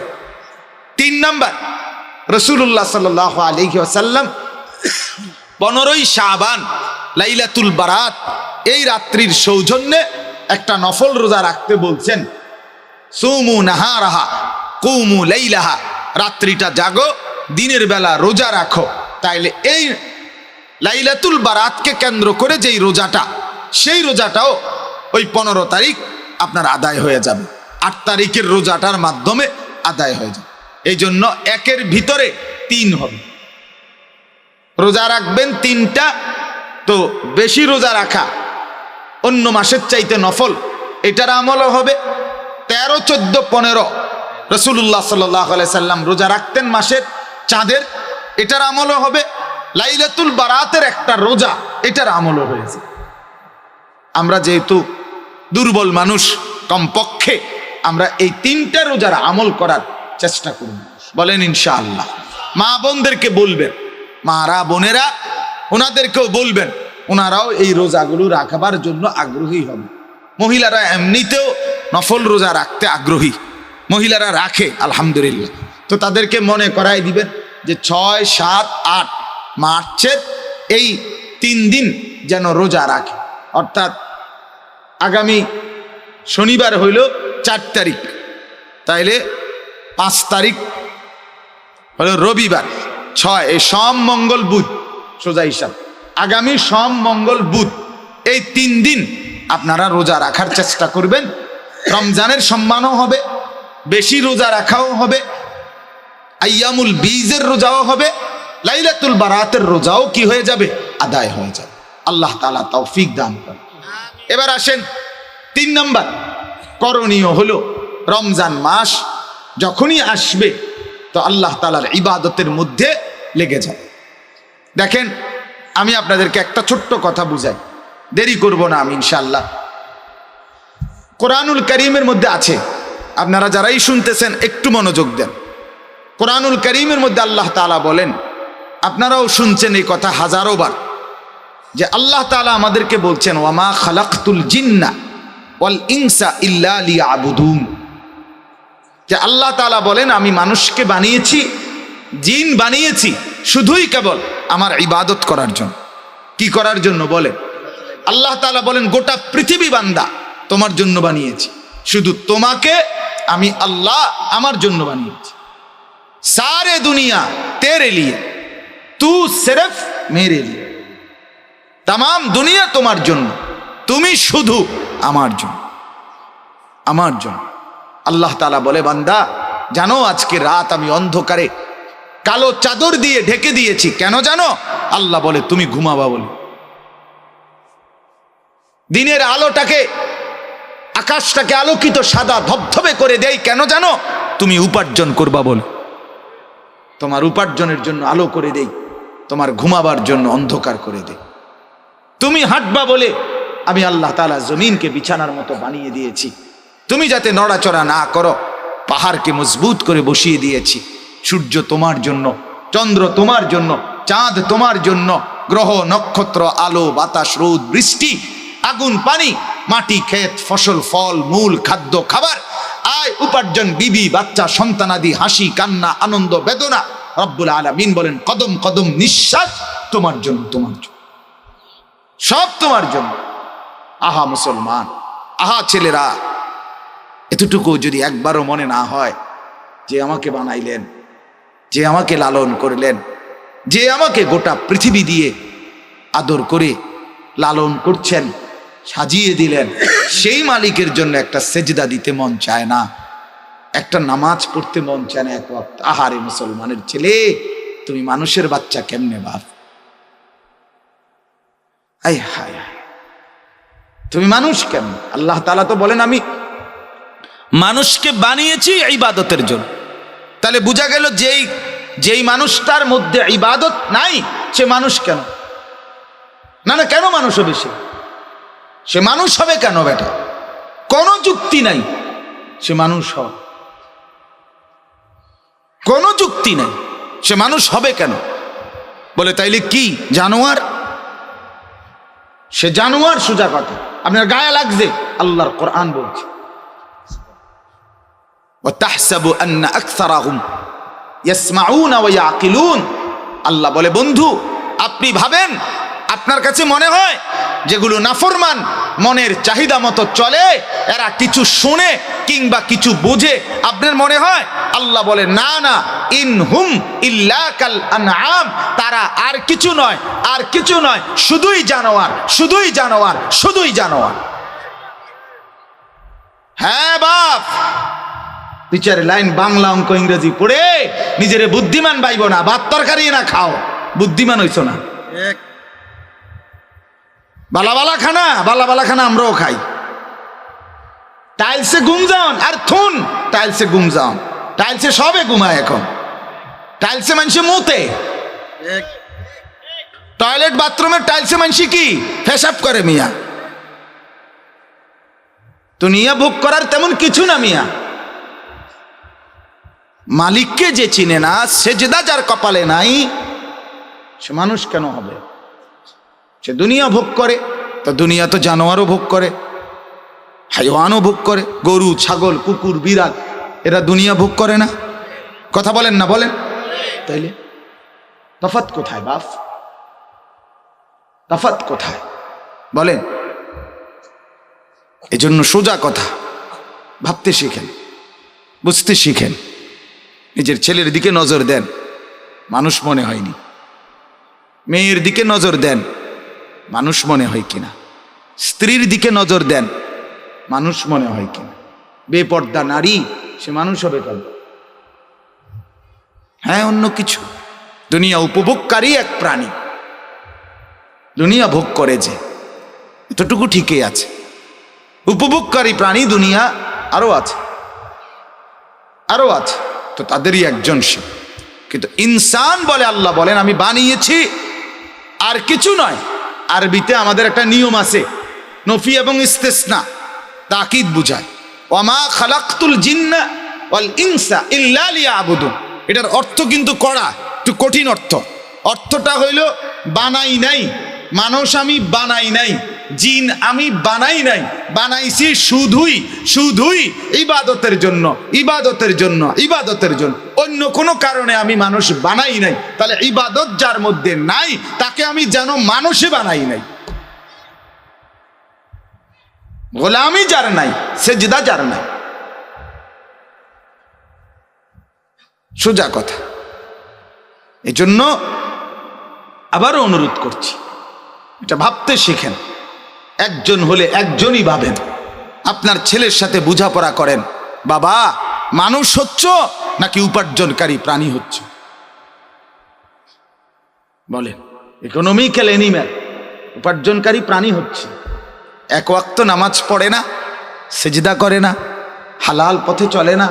3 নাম্বার, রাসূলুল্লাহ সাল্লাল্লাহু আলাইহি ওয়াসাল্লাম 15ই শাবান লাইলাতুল বারাত এই রাত্রির সৌজন্যে একটা নফল রোজা রাখতে বলছেন। সুমু নাহারাহা কুমু লাইলাহা, রাত্রিটা জাগো, দিনের বেলা রোজা রাখো। তাইলে এই লাইলাতুল বারাতকে কেন্দ্র করে যেই রোজাটা, সেই রোজাটাও ওই 15 তারিখ আপনার আদায় হয়ে যাবে, 8 তারিখের রোজাটার মাধ্যমে আদায় হয়ে যাবে। এই জন্য 1-এর ভিতরে 3 হবে, রোজা রাখবেন 3টা। তো বেশি রোজা রাখা অন্য মাসের চাইতে নফল, এটার আমলও হবে। 13, 14, 15 রাসূলুল্লাহ সাল্লাল্লাহু আলাইহি সাল্লাম রোজা রাখতেন মাসের চাঁদের, এটার আমলও হবে। লাইলাতুল বারাতের একটা রোজা, এটার আমলও হয়েছে। আমরা যেহেতু দুর্বল মানুষ, কমপক্ষে আমরা এই 3টা রোজার আমল করার চেষ্টা করব, বলেন ইনশাআল্লাহ। মা বোনদেরকে বলবেন, মারা বোনেরা ওনাদেরকেও বলবেন, ওনারাও এই রোজাগুলো রাখবার জন্য আগ্রহী হবে। মহিলারা এমনিতেও নফল রোজা রাখতে আগ্রহী, মহিলারা রাখে আলহামদুলিল্লাহ। তো তাদেরকে মনে করাই দিবেন যে 6, 7, 8 মার্চের এই 3 দিন যেন রোজা রাখে। অর্থাৎ আগামী শনিবার হইল 4 তারিখ, তাইলে 5 তারিখ হলো রবিবার, 6 এই সোম মঙ্গল বুধ, সোজা হিসাব আগামী সোম মঙ্গল বুধ এই 3 দিন আপনারা রোজা রাখার চেষ্টা করবেন। রমজানের সম্মানও হবে, বেশি রোজা রাখাও হবে, আইয়ামুল বীজের রোজাও হবে, লাইলাতুল বারাতের রোজাও কি হয়ে যাবে, আদায় হয়ে যাবে। আল্লাহ তাআলা তৌফিক দান করেন। এবার আসেন 3 নাম্বার করণীয় হলো, রমজান মাস যখনই আসবে তো আল্লাহ তাআলার ইবাদতের মধ্যে লেগে যাবে। দেখেন, আমি আপনাদেরকে একটা ছোট্ট কথা বুঝাই, দেরি করব না আমি ইনশাআল্লাহ। কোরআনুল কারীমের মধ্যে আছে, আপনারা যারাই শুনতেছেন একটু মনোযোগ দেন। কোরআনুল কারীমের মধ্যে আল্লাহ তাআলা বলেন, আপনারাও শুনছেন এই কথা হাজারো বার, যে আল্লাহ তাআলা আমাদেরকে বলছেন, ওয়ামা খালাকতুল জিন্না ওয়াল ইনসা ইল্লা লিয়াবুদুন, যে আল্লাহ তাআলা বলেন আমি মানুষকে বানিয়েছি, জিন বানিয়েছি শুধুই কেবল আমার ইবাদত করার জন্য। কি করার জন্য বলে? আল্লাহ তাআলা বলেন গোটা পৃথিবী বান্দা তোমার জন্য বানিয়েছি, শুধু তোমাকে আমি আল্লাহ আমার জন্য বানিয়েছি। सारे दुनिया तेरे लिए, तू सिर्फ मेरे लिए। तमाम दुनिया তোমার জন্য, তুমি শুধু আমার জন্য, আমার জন্য। আল্লাহ তাআলা বলে, বান্দা জানো আজকে রাত আমি অন্ধকারে কালো চাদর দিয়ে ঢেকে দিয়েছি, কেন জানো? আল্লাহ বলে তুমি ঘুমাবা বলে। দিনের আলোটাকে, আকাশটাকে আলোকিত সাদা ধবধবে করে দেই, কেন জানো? তুমি উপার্জন করবা বলে। তোমার উপার্জনের জন্য আলো করে দেই, তোমার ঘুমাবার জন্য অন্ধকার করে দেই। তুমি হাঁটবা বলে আমি আল্লাহ তাআলা জমিনকে বিছানার মতো বানিয়ে দিয়েছি, তুমি যাতে নড়াচড়া না করো। পাহাড়কে মজবুত করে বসিয়ে দিয়েছি। সূর্য তোমার জন্য, চন্দ্র তোমার জন্য, চাঁদ তোমার জন্য, গ্রহ নক্ষত্র, আলো বাতাস, রোদ বৃষ্টি, আগুন পানি, মাটি ক্ষেত, ফসল ফল মূল, খাদ্য খাবার, আয় উপার্জন, বিবি বাচ্চা সন্তানাদি, হাসি কান্না, আনন্দ বেদনা। রব্বুল আলামিন বলেন কদম কদম নিঃশ্বাস তোমার জন্য, তোমার জন্য, সব তোমার জন্য। আহা মুসলমান, আহা ছেলেরা, এতটুকু যদি একবারও মনে না হয় যে আমাকে বানাইলেন, যে আমাকে লালন করলেন, যে আমাকে গোটা পৃথিবী দিয়ে আদর করে লালন করছেন, সাজিয়ে দিলেন, সেই মালিকের জন্য একটা সেজদা দিতে মন চায় না, একটা নামাজ পড়তে মন চায় না এক ওয়াক্ত? আহারে মুসলমানের ছেলে, তুমি মানুষের বাচ্চা কেমনে বাপ? আয় হায়, তুমি মানুষ কেমন? আল্লাহ তাআলা তো বলেন আমি মানুষকে বানিয়েছি ইবাদতের জন্য। তাহলে বোঝা গেল যেই মানুষটার মধ্যে ইবাদত নাই সে মানুষ কেন? না না, কেন মানুষ হবে সে মানুষ হবে কেন বেটা? কোনো যুক্তি নাই, সে মানুষ হবে, কোনো যুক্তি নাই, সে মানুষ হবে কেন? বলে তাইলে কি জানোয়ার? সে জানোয়ার, সোজা কথা। আপনার গায়ে লাগছে? আল্লাহর কোরআন বলছে ওয়াতাহসাবু আন্না আকসারাহুম ইয়াসমাউনা ওয়া ইয়াকিলুন। আল্লাহ বলে বন্ধু আপনি ভাবেন, আপনার কাছে মনে হয় যেগুলো নাফরমান, মনের চাহিদা মতো চলে, এরা কিছু শুনে কিংবা কিছু বুঝে, আপনার মনে হয়? আল্লাহ বলে না না, ইনহুম ইল্লা কাল আনআম, তারা আর কিছু নয়, আর কিছু নয়, শুধুই জানোয়ার, শুধুই জানোয়ার, শুধুই জানোয়ার। হ্যাঁ বাপ, বিচারে লাইন বাংলা অঙ্ক ইংরেজি পড়ে নিজেরে বুদ্ধিমান পাইব না, ভাত তরকারি না খাও, বুদ্ধিমান হইছো না। বালা খানা আমরাও খাই। টাইলসে ঘুম যান আর থুন, টাইলসে ঘুম যান, টাইলসে সবে ঘুমায় এখন, টাইলসে মানুষে মুতে, টয়লেট বাথরুমের টাইলসে মানুষে কি ফেসাব করে মিয়া। দুনিয়া ভোগ করার তেমন কিছু না মিয়া। মালিককে যে চিনে না, সেজদা যার কপালে নাই, সে মানুষ কেন হবে? সে দুনিয়া ভোগ করে, তো দুনিয়া তো জানোয়ারও ভোগ করে, হাইওয়ানও ভোগ করে, গরু ছাগল কুকুর বিড়াল, এরা দুনিয়া ভোগ করে না? কথা বলেন না, বলেন। তাইলে তফাৎ কোথায় বাপ? তফাৎ কোথায় বলেন? এজন্য সোজা কথা, ভাবতে শিখেন, বুঝতে শিখেন। নিজের ছেলের দিকে নজর দেন, মানুষ মনে হয়নি। মেয়ের দিকে নজর দেন, মানুষ মনে হয় কিনা। স্ত্রীর দিকে নজর দেন, মানুষ মনে হয় কিনা। বেপর্দা নারী, সে মানুষ হবে কেন? হ্যাঁ, অন্য কিছু। দুনিয়া উপভোগকারী এক প্রাণী, দুনিয়া ভোগ করে যে, এতটুকু ঠিকই আছে। উপভোগকারী প্রাণী দুনিয়া আরো আছে, আরো আছে, তো তাদেরই একজন সে। কিন্তু ইনসান বলে আল্লাহ বলেন আমি বানিয়েছি, আর কিছু নয়। আরবিতে আমাদের একটা নিয়ম আছে, নফি এবং ইস্তেসনা, তাকিদ বুঝায়। ওয়ামা খালাকতুল জিন্না ওয়াল ইনসা ইল্লা লিয়াবুদুন। এটার অর্থ কিন্তু কড়া, একটু কঠিন অর্থ। অর্থটা হইল বানাই নাই, মানুষ আমি বানাই নাই, জিন আমি বানাই নাই, বানাইছি শুধুই শুধুই ইবাদতের জন্য, ইবাদতের জন্য, ইবাদতের জন্য। অন্য কোনো কারণে আমি মানুষ বানাই নাই। তাহলে ইবাদত যার মধ্যে নাই তাকে আমি যেন মানুষে বানাই নাই। গোলামি যার নাই, সেজদা যার নাই। সোজা কথা। এই জন্য আবারও অনুরোধ করছি, এটা ভাবতে শিখেন। একজন হলে একজনই ভাবেন। আপনার ছেলের সাথে বোঝাপড়া করেন, বাবা মানুষ হচ্ছ নাকি উপার্জনকারী প্রাণী হচ্ছ? বলেন, ইকোনমিক্যাল এনিম্যাল, উপার্জনকারী প্রাণী হচ্ছে। এক ওয়াক্ত নামাজ পড়ে না, সেজদা করে না, হালাল পথে চলে না,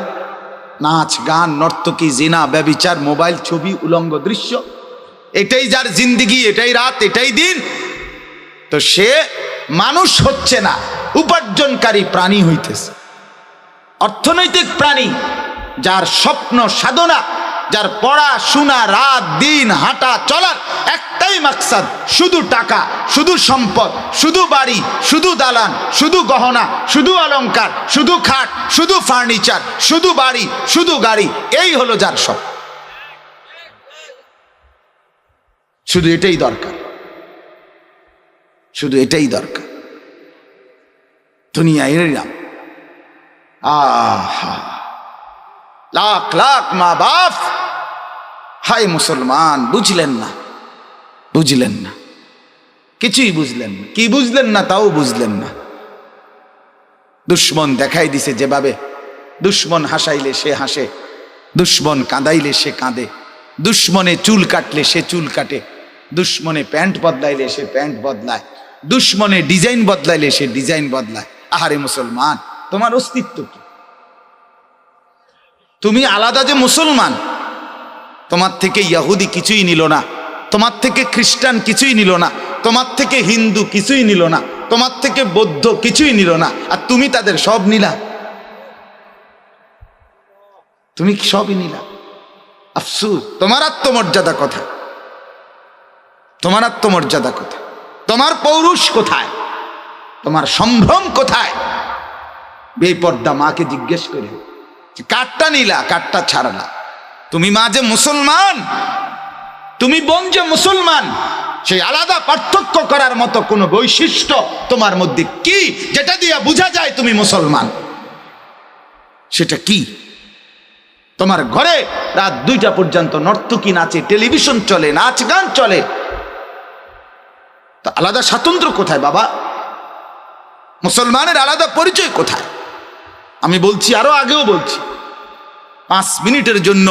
নাচ গান নর্তকী জিনা ব্যভিচার মোবাইল ছবি উলঙ্গ দৃশ্য, এটাই যার জিন্দিগি, এটাই রাত, এটাই দিন, তো সে মানুষ হচ্ছে না, উপার্জনকারী প্রাণী হইতেছে, অর্থনৈতিক প্রাণী। যার স্বপ্ন সাধনা, যার পড়াশোনা রাত দিন হাঁটা চলার একটাই মাকসাদ, শুধু টাকা, শুধু সম্পদ, শুধু বাড়ি, শুধু দালান, শুধু গহনা, শুধু অলংকার, শুধু খাট, শুধু ফার্নিচার, শুধু বাড়ি, শুধু গাড়ি, এই হলো যার সব। শুধু এটাই দরকার, শুধু এটাই দরকার। দুনিয়া এরকম। আহা, লাখ লাখ মা বাপ, হায় মুসলমান, বুঝলেন না, বুঝলেন না, কিছুই বুঝলেন না। কি বুঝলেন না তাও বুঝলেন না। দুশ্মন দেখাই দিছে যেভাবে, দুশ্মন হাসাইলে সে হাসে, দুশ্মন কাঁদাইলে সে কাঁদে, দুশ্মনে চুল কাটলে সে চুল কাটে, দুশ্মনে প্যান্ট বদলাইলে সে প্যান্ট বদলায়, দুশ্মনে ডিজাইন বদলাইলে সে ডিজাইন বদলায়। আহারে মুসলমান, তোমার অস্তিত্ব কি? তুমি আলাদা যে মুসলমান, তোমার থেকে ইহুদি কিছুই নিল না, তোমার থেকে খ্রিস্টান কিছুই নিল না, তোমার থেকে হিন্দু কিছুই নিল না, তোমার থেকে বৌদ্ধ কিছুই নিল না, আর তুমি তাদের সব নিলা। তুমি সবই নিলা। আফসোস, তোমার আত্মমর্যাদা কোথায়? তোমার আত্মমর্যাদা কোথায়? তোমার পৌরুষ কোথায়? তোমার সম্ভ্রম কোথায়? বেপর্দা মাকে জিজ্ঞেস করে, কাঠটা নিলা, কাঠটা ছাড়লা। তুমি মা যে মুসলমান, তুমি বোন যে মুসলমান, সেই আলাদা পার্থক্য করার মতো কোনো বৈশিষ্ট্য তোমার মধ্যে কি, যেটা দিয়ে বোঝা যায় তুমি মুসলমান? সেটা কি? তোমার ঘরে রাত 2টা পর্যন্ত নর্তকী নাচে, টেলিভিশন চলে, নাচ গান চলে, তা আলাদা স্বাতন্ত্র্য কোথায় বাবা? মুসলমানের আলাদা পরিচয় কোথায়? আমি বলছি, আরো আগেও বলছি, 5 মিনিটের জন্য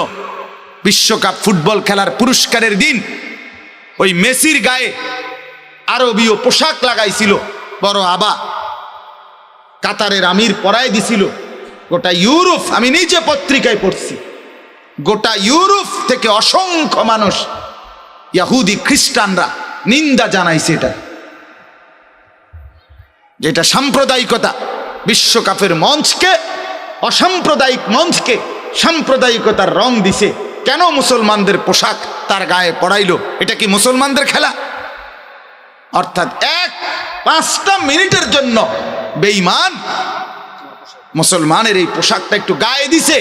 বিশ্বকাপ ফুটবল খেলার পুরস্কারের দিন ওই মেসির গায়ে আরবীয় পোশাক লাগাইছিল, বড় আবা কাতারের আমির পরায় দিছিল। গোটা ইউরোপ, আমি নিজে পত্রিকায় পড়ছি, গোটা ইউরোপ থেকে অসংখ্য মানুষ, ইহুদি খ্রিস্টানরা নিন্দা জানাইছে এটা, যেটা সাম্প্রদায়িকতা। বিশ্বকাপের মঞ্চকে, অসাম্প্রদায়িক মঞ্চকে সাম্প্রদায়িকতার রং দিছে। কেন মুসলমানদের পোশাক তার গায়ে পড়াইলো? এটা কি মুসলমানদের খেলা? অর্থাৎ 5টা মিনিটের জন্য বেঈমান মুসলমানের এই পোশাকটা একটু গায়ে দিছে,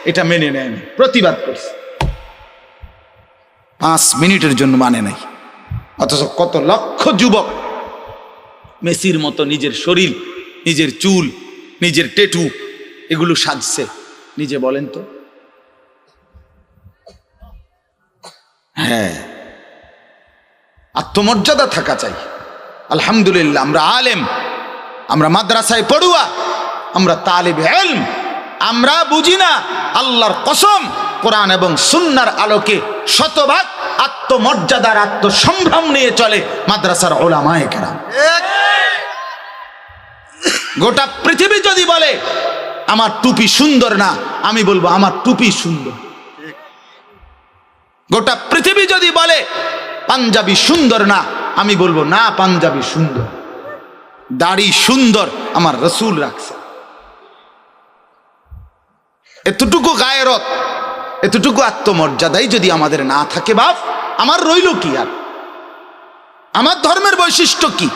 এটা মেনে নেয়, প্রতিবাদ করছে। 5 মিনিটের জন্য মানে নাই। অথচ কত লক্ষ যুবক মেসির মতো নিজের শরীর, নিজের চুল, নিজের টেটু এগুলো সাজছে। নিজে বলেন তো। হ্যাঁ, আত্মমর্যাদা থাকা চাই। আলহামদুলিল্লাহ, আমরা আলেম, আমরা মাদ্রাসায় পড়ুয়া, আমরা তালিবে ইলম, আমরা বুঝি না। আল্লাহর কসম, কোরআন এবং সুন্নাহর আলোকে শতভাগ আত্মমর্যাদার, আত্মসম্ভ্রম নিয়ে চলে মাদ্রাসার উলামায়ে কেরাম। গোটা পৃথিবী যদি বলে আমার টুপি সুন্দর না, আমি বলবো আমার টুপি সুন্দর। গোটা পৃথিবী যদি বলে পাঞ্জাবি সুন্দর না, আমি বলবো না, পাঞ্জাবি সুন্দর। দাড়ি সুন্দর, আমার রাসূল রাখছে। এতটুকু গায়রত, এতটুকু আত্মমর্যাদাই যদি আমাদের না থাকে, বাপ আমার রইল কি? আর আমার ধর্মের বৈশিষ্ট্য কি?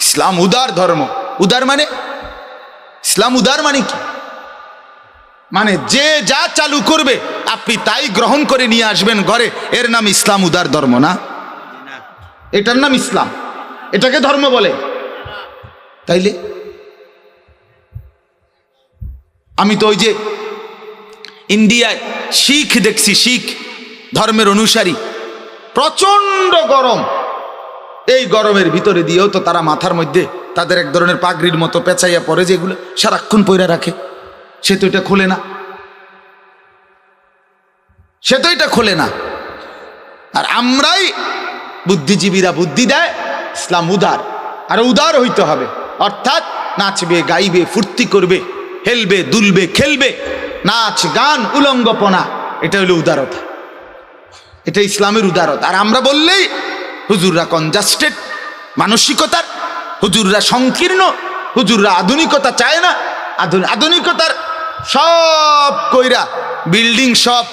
ইসলাম উদার ধর্ম। উদার মানে, ইসলাম উদার মানে কি? মানে যে যা চালু করবে আপনি তাই গ্রহণ করে নিয়ে আসবেন ঘরে, এর নাম ইসলাম উদার ধর্ম না? এটার নাম ইসলাম? এটাকে ধর্ম বলে? তাইলে আমি তো ওই যে ইন্ডিয়ায় শিখ দেখছি, শিখ ধর্মের অনুসারী, প্রচন্ড গরম, এই গরমের ভিতরে দিয়েও তো তারা মাথার মধ্যে তাদের এক ধরনের পাগড়ির মতো পেঁচাইয়া পড়ে, যেগুলো সারাক্ষণ পইরা রাখে, সে তো এটা খোলে না, সে তো এটা খোলে না। আর আমরাই বুদ্ধিজীবীরা বুদ্ধি দেয় ইসলাম উদার, আর উদার হইতে হবে, অর্থাৎ নাচবে, গাইবে, ফুর্তি করবে, হেলবে, দুলবে, খেলবে, নাচ গান উলঙ্গপনা, এটা হলো উদারতা, এটা ইসলামের উদারতা। আর আমরা বললেই হুজুররা কনজাস্টেড মানসিকতার, হুজুররা সংকীর্ণ, হুজুররা আধুনিকতা চায় না, আধুনিকতার সব কইরা বিল্ডিং সব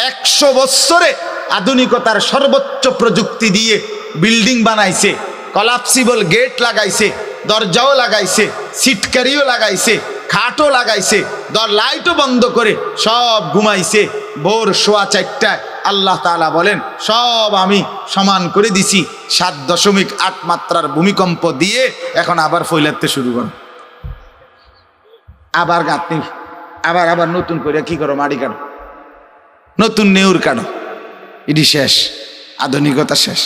100 বছরে আধুনিকতার সর্বোচ্চ প্রযুক্তি দিয়ে বিল্ডিং বানাইছে, কলাপসিবল গেট লাগাইছে, দরজাও লাগাইছে, সিটকারিও লাগাইছে, খাটও লাগাইছে, লাইটও বন্ধ করে সব ঘুমাইছে। ভোর 4:15টায় আল্লাহ তাআলা বলেন সব আমি সমান করে দিছি, 7.8 মাত্রার ভূমিকম্প দিয়ে এখন আবার ফইলাতে শুরু করো, আবার গাঁথনি, আবার নতুন করে কি করো, মাটি কাটো, নতুন নেউর কাটো, এটি শেষ, আধুনিকতা শেষ।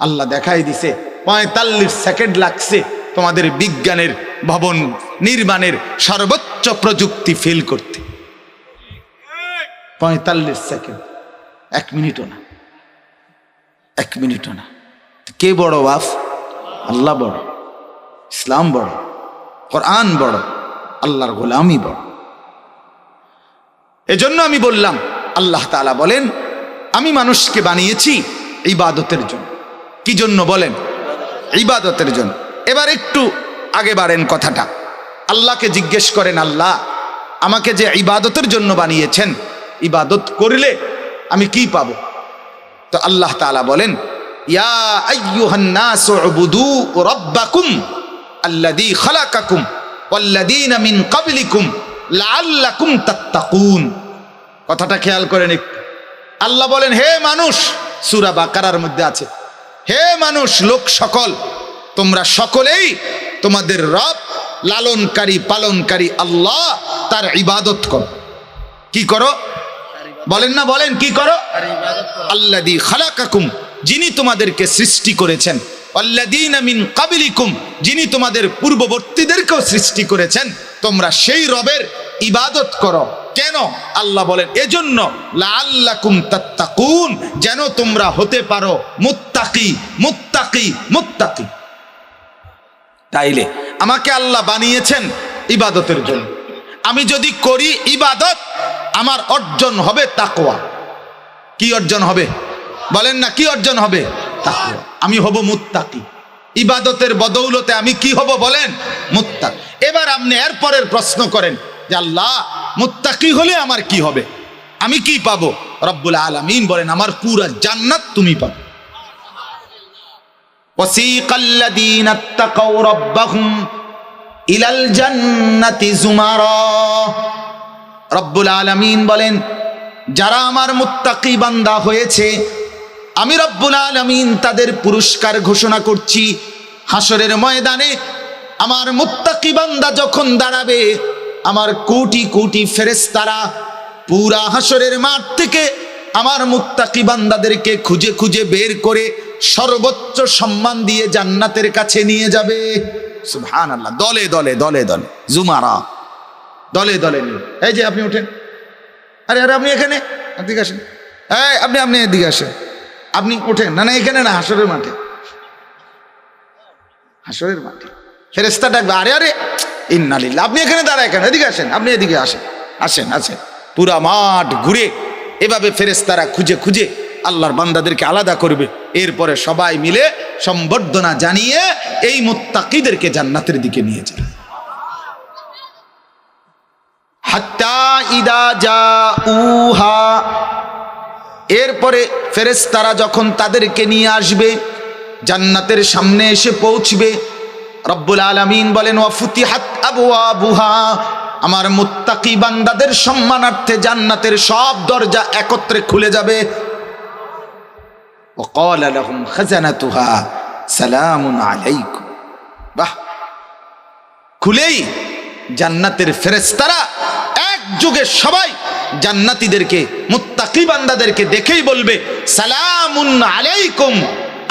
আল্লাহ দেখাই দিছে 45 সেকেন্ড লাগছে তোমাদের বিজ্ঞানের ভবন নির্মাণের সর্বোচ্চ প্রযুক্তি ফেল করতে। 45 সেকেন্ড, 1 মিনিটও না, 1 মিনিটও না। কে বড় বাপ? আল্লাহ বড়, ইসলাম বড়, কোরআন বড়, আল্লাহর গোলামি বড়। এজন্য আমি বললাম, আল্লাহ তাআলা বলেন আমি মানুষকে বানিয়েছি ইবাদতের জন্য। কি জন্য বলেন? ইবাদতের জন্য। এবার একটু আগে বাড়েন কথাটা, আল্লাহকে জিজ্ঞেস করেন, আল্লাহ আমাকে যে ইবাদতের জন্য বানিয়েছেন, ইবাদত করলে আমি কি পাবো? তো আল্লাহ তাআলা বলেন ইয়া আইয়ুহান নাস উবুদু রাব্বাকুম আল্লাযী খালাকাকুম ওয়াল্লাযীনা মিন ক্বাবলিকুম লাআল্লাকুম তাত্তাকুন। কথাটা খেয়াল করেন একটু। আল্লাহ বলেন হে মানুষ, সূরা বাকারার মধ্যে আছে, হে মানুষ লোক সকল, তোমরা সকলেই তোমাদের রব লালনকারী পালনকারী আল্লাহ তার ইবাদত করো। কি করো? বলেন না, বলেন কি করো? আল্লাযী খালাকাকুম, যিনি তোমাদেরকে সৃষ্টি করেছেন, আল্লাযীনা মিন ক্বাবলিকুম, যিনি তোমাদের পূর্ববর্তীদেরকেও সৃষ্টি করেছেন, তোমরা সেই রবের ইবাদত করো। কেন? আল্লাহ বলেন এজন্য লাআল্লাকুম তাত্তাকুন, যেন তোমরা হতে পারো মুত্তাকি, মুত্তাকি, মুত্তাকি। তাইলে আমাকে আল্লাহ বানিয়েছেন ইবাদতের জন্য। আমি যদি করি ইবাদত, আমার অর্জন হবে তাকওয়া। কি অর্জন হবে? বলেন না, কি অর্জন হবে? তাকওয়া। আমি হব মুত্তাকি। ইবাদতের বদৌলতে আমি কি হব বলেন? মুত্তাকি। এবার আপনি এরপরের প্রশ্ন করেন যে আল্লাহ মুত্তাকি হলে আমার কি হবে, আমি কি পাবো? রব্বুল আলামিন বলেন আমার পুরা জান্নাত তুমি পাবে। ওয়াসিকাল্লাযীনা ইত্তাকাউ রাব্বাহুম ইলাল জান্নাতি যুমারা। রব্বুল আলামিন বলেন যারা আমার মুত্তাকি বান্দা হয়েছে, আমি রব্বুল আলামিন তাদের পুরস্কার ঘোষণা করছি। হাসরের ময়দানে আমার মুত্তাকি বান্দা যখন দাঁড়াবে, আমার কোটি কোটি ফেরেশতারা পুরা হাসরের মাঠ থেকে আমার মুত্তাকি বান্দাদেরকে খুঁজে খুঁজে বের করে সর্বোচ্চ সম্মান দিয়ে জান্নাতের কাছে নিয়ে যাবে। সুবহানাল্লাহ। দলে দলে দলে দলে জুমারা, দলে দলে নিয়ে। এই যে আপনি ওঠেন, আরে আরে আপনি এখানে, এদিকে আসেন, এই আপনি এদিকে আসেন, আপনি ওঠেন। না না এখানে না, হাসরের মাঠে, হাসরের মাঠে ফেরেশতা ডাকবে, আরে আরে ইন্নালিল্লাহ, আপনি এখানে দাঁড়ায় কেন, এদিকে আসেন, আপনি এদিকে আসেন, আসেন আসেন। পুরা মাঠ ঘুরে এভাবে ফেরেশতারা খুঁজে খুঁজে আল্লাহর বান্দাদেরকে আলাদা করবে। এরপরে সবাই মিলে সম্বর্ধনা জানিয়ে এই মুত্তাকিদেরকে জান্নাতের দিকে নিয়ে যাবে। হাত্তা ইদা জাউহা, এরপরে ফেরেশতারা যখন তাদেরকে নিয়ে আসবে, জান্নাতের সামনে এসে পৌঁছবে, রব্বুল আলামিন বলেন ওয়া ফুতিহাত আবওয়াবুহা, আমার মুত্তাকি বান্দাদের সম্মানার্থে জান্নাতের সব দরজা একত্রে খুলে যাবে। ওয়া ক্বালা লাহুম খাজানাতুহা সালামুন আলাইকুম। বাহ, খুলেই জান্নাতের ফেরেশতারা যুগে সবাই জান্নাতীদেরকে, মুত্তাকি বান্দাদেরকে দেখেই বলবে সালামুন আলাইকুম,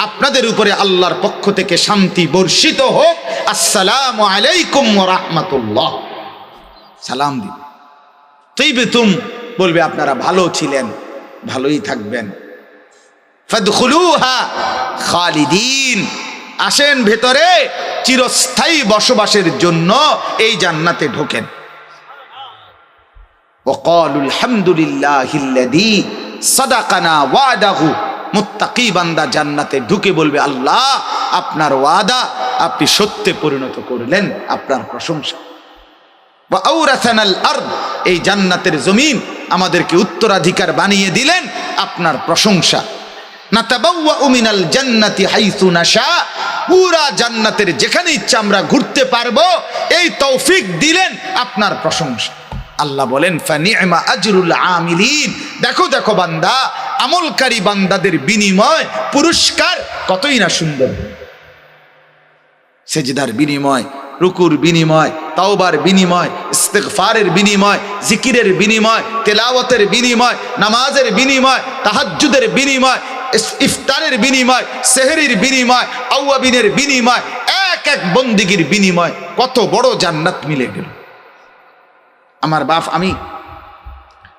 আপনাদের উপরে আল্লাহর পক্ষ থেকে শান্তি বর্ষিত হোক, আসসালামু আলাইকুম ওয়া রাহমাতুল্লাহ, সালাম দিন। তিবতুম বলবে আপনারা ভালো ছিলেন, ভালোই থাকবেন। ফাদখুলুহা খালিদিন, আসেন ভেতরে চিরস্থায়ী বসবাসের জন্য এই জান্নাতে ঢোকেন। ওয়াকালুল হামদুলিল্লাহিল্লাযী সাদাকানা ওয়াদাহু, মুত্তাকি বান্দা জান্নাতে ঢুকে বলবে আল্লাহ আপনার ওয়াদা আপনি সত্যে পরিণত করলেন, আপনার প্রশংসা। ওয়া আওরাসানাল আরদ, এই জান্নাতের জমিন আমাদেরকে উত্তরাধিকার বানিয়ে দিলেন, আপনার প্রশংসা। নাতাবাওয়াউ মিনাল জান্নাতি হাইসু নাশা, পুরা জান্নাতের যেখানে ইচ্ছা আমরা ঘুরতে পারবো এই তৌফিক দিলেন, আপনার প্রশংসা। আল্লাহ বলেন ফানি'মা আজরুল আমিলিন, দেখো দেখো বান্দা, আমলকারী বান্দাদের বিনিময় পুরস্কার কতই না সুন্দর। সেজদার বিনিময়, রুকুর বিনিময়, তাওবার বিনিময়, ইস্তিগফারের বিনিময়, জিকিরের বিনিময়, তেলাওয়াতের বিনিময়, নামাজের বিনিময়, তাহাজ্জুদের বিনিময়, ইফতারের বিনিময়, সেহরির বিনিময়, আওয়াবিনের বিনিময়, এক এক বন্দিগির বিনিময়, কত বড় জান্নাত মিলে গেল। আমার বাপ, আমি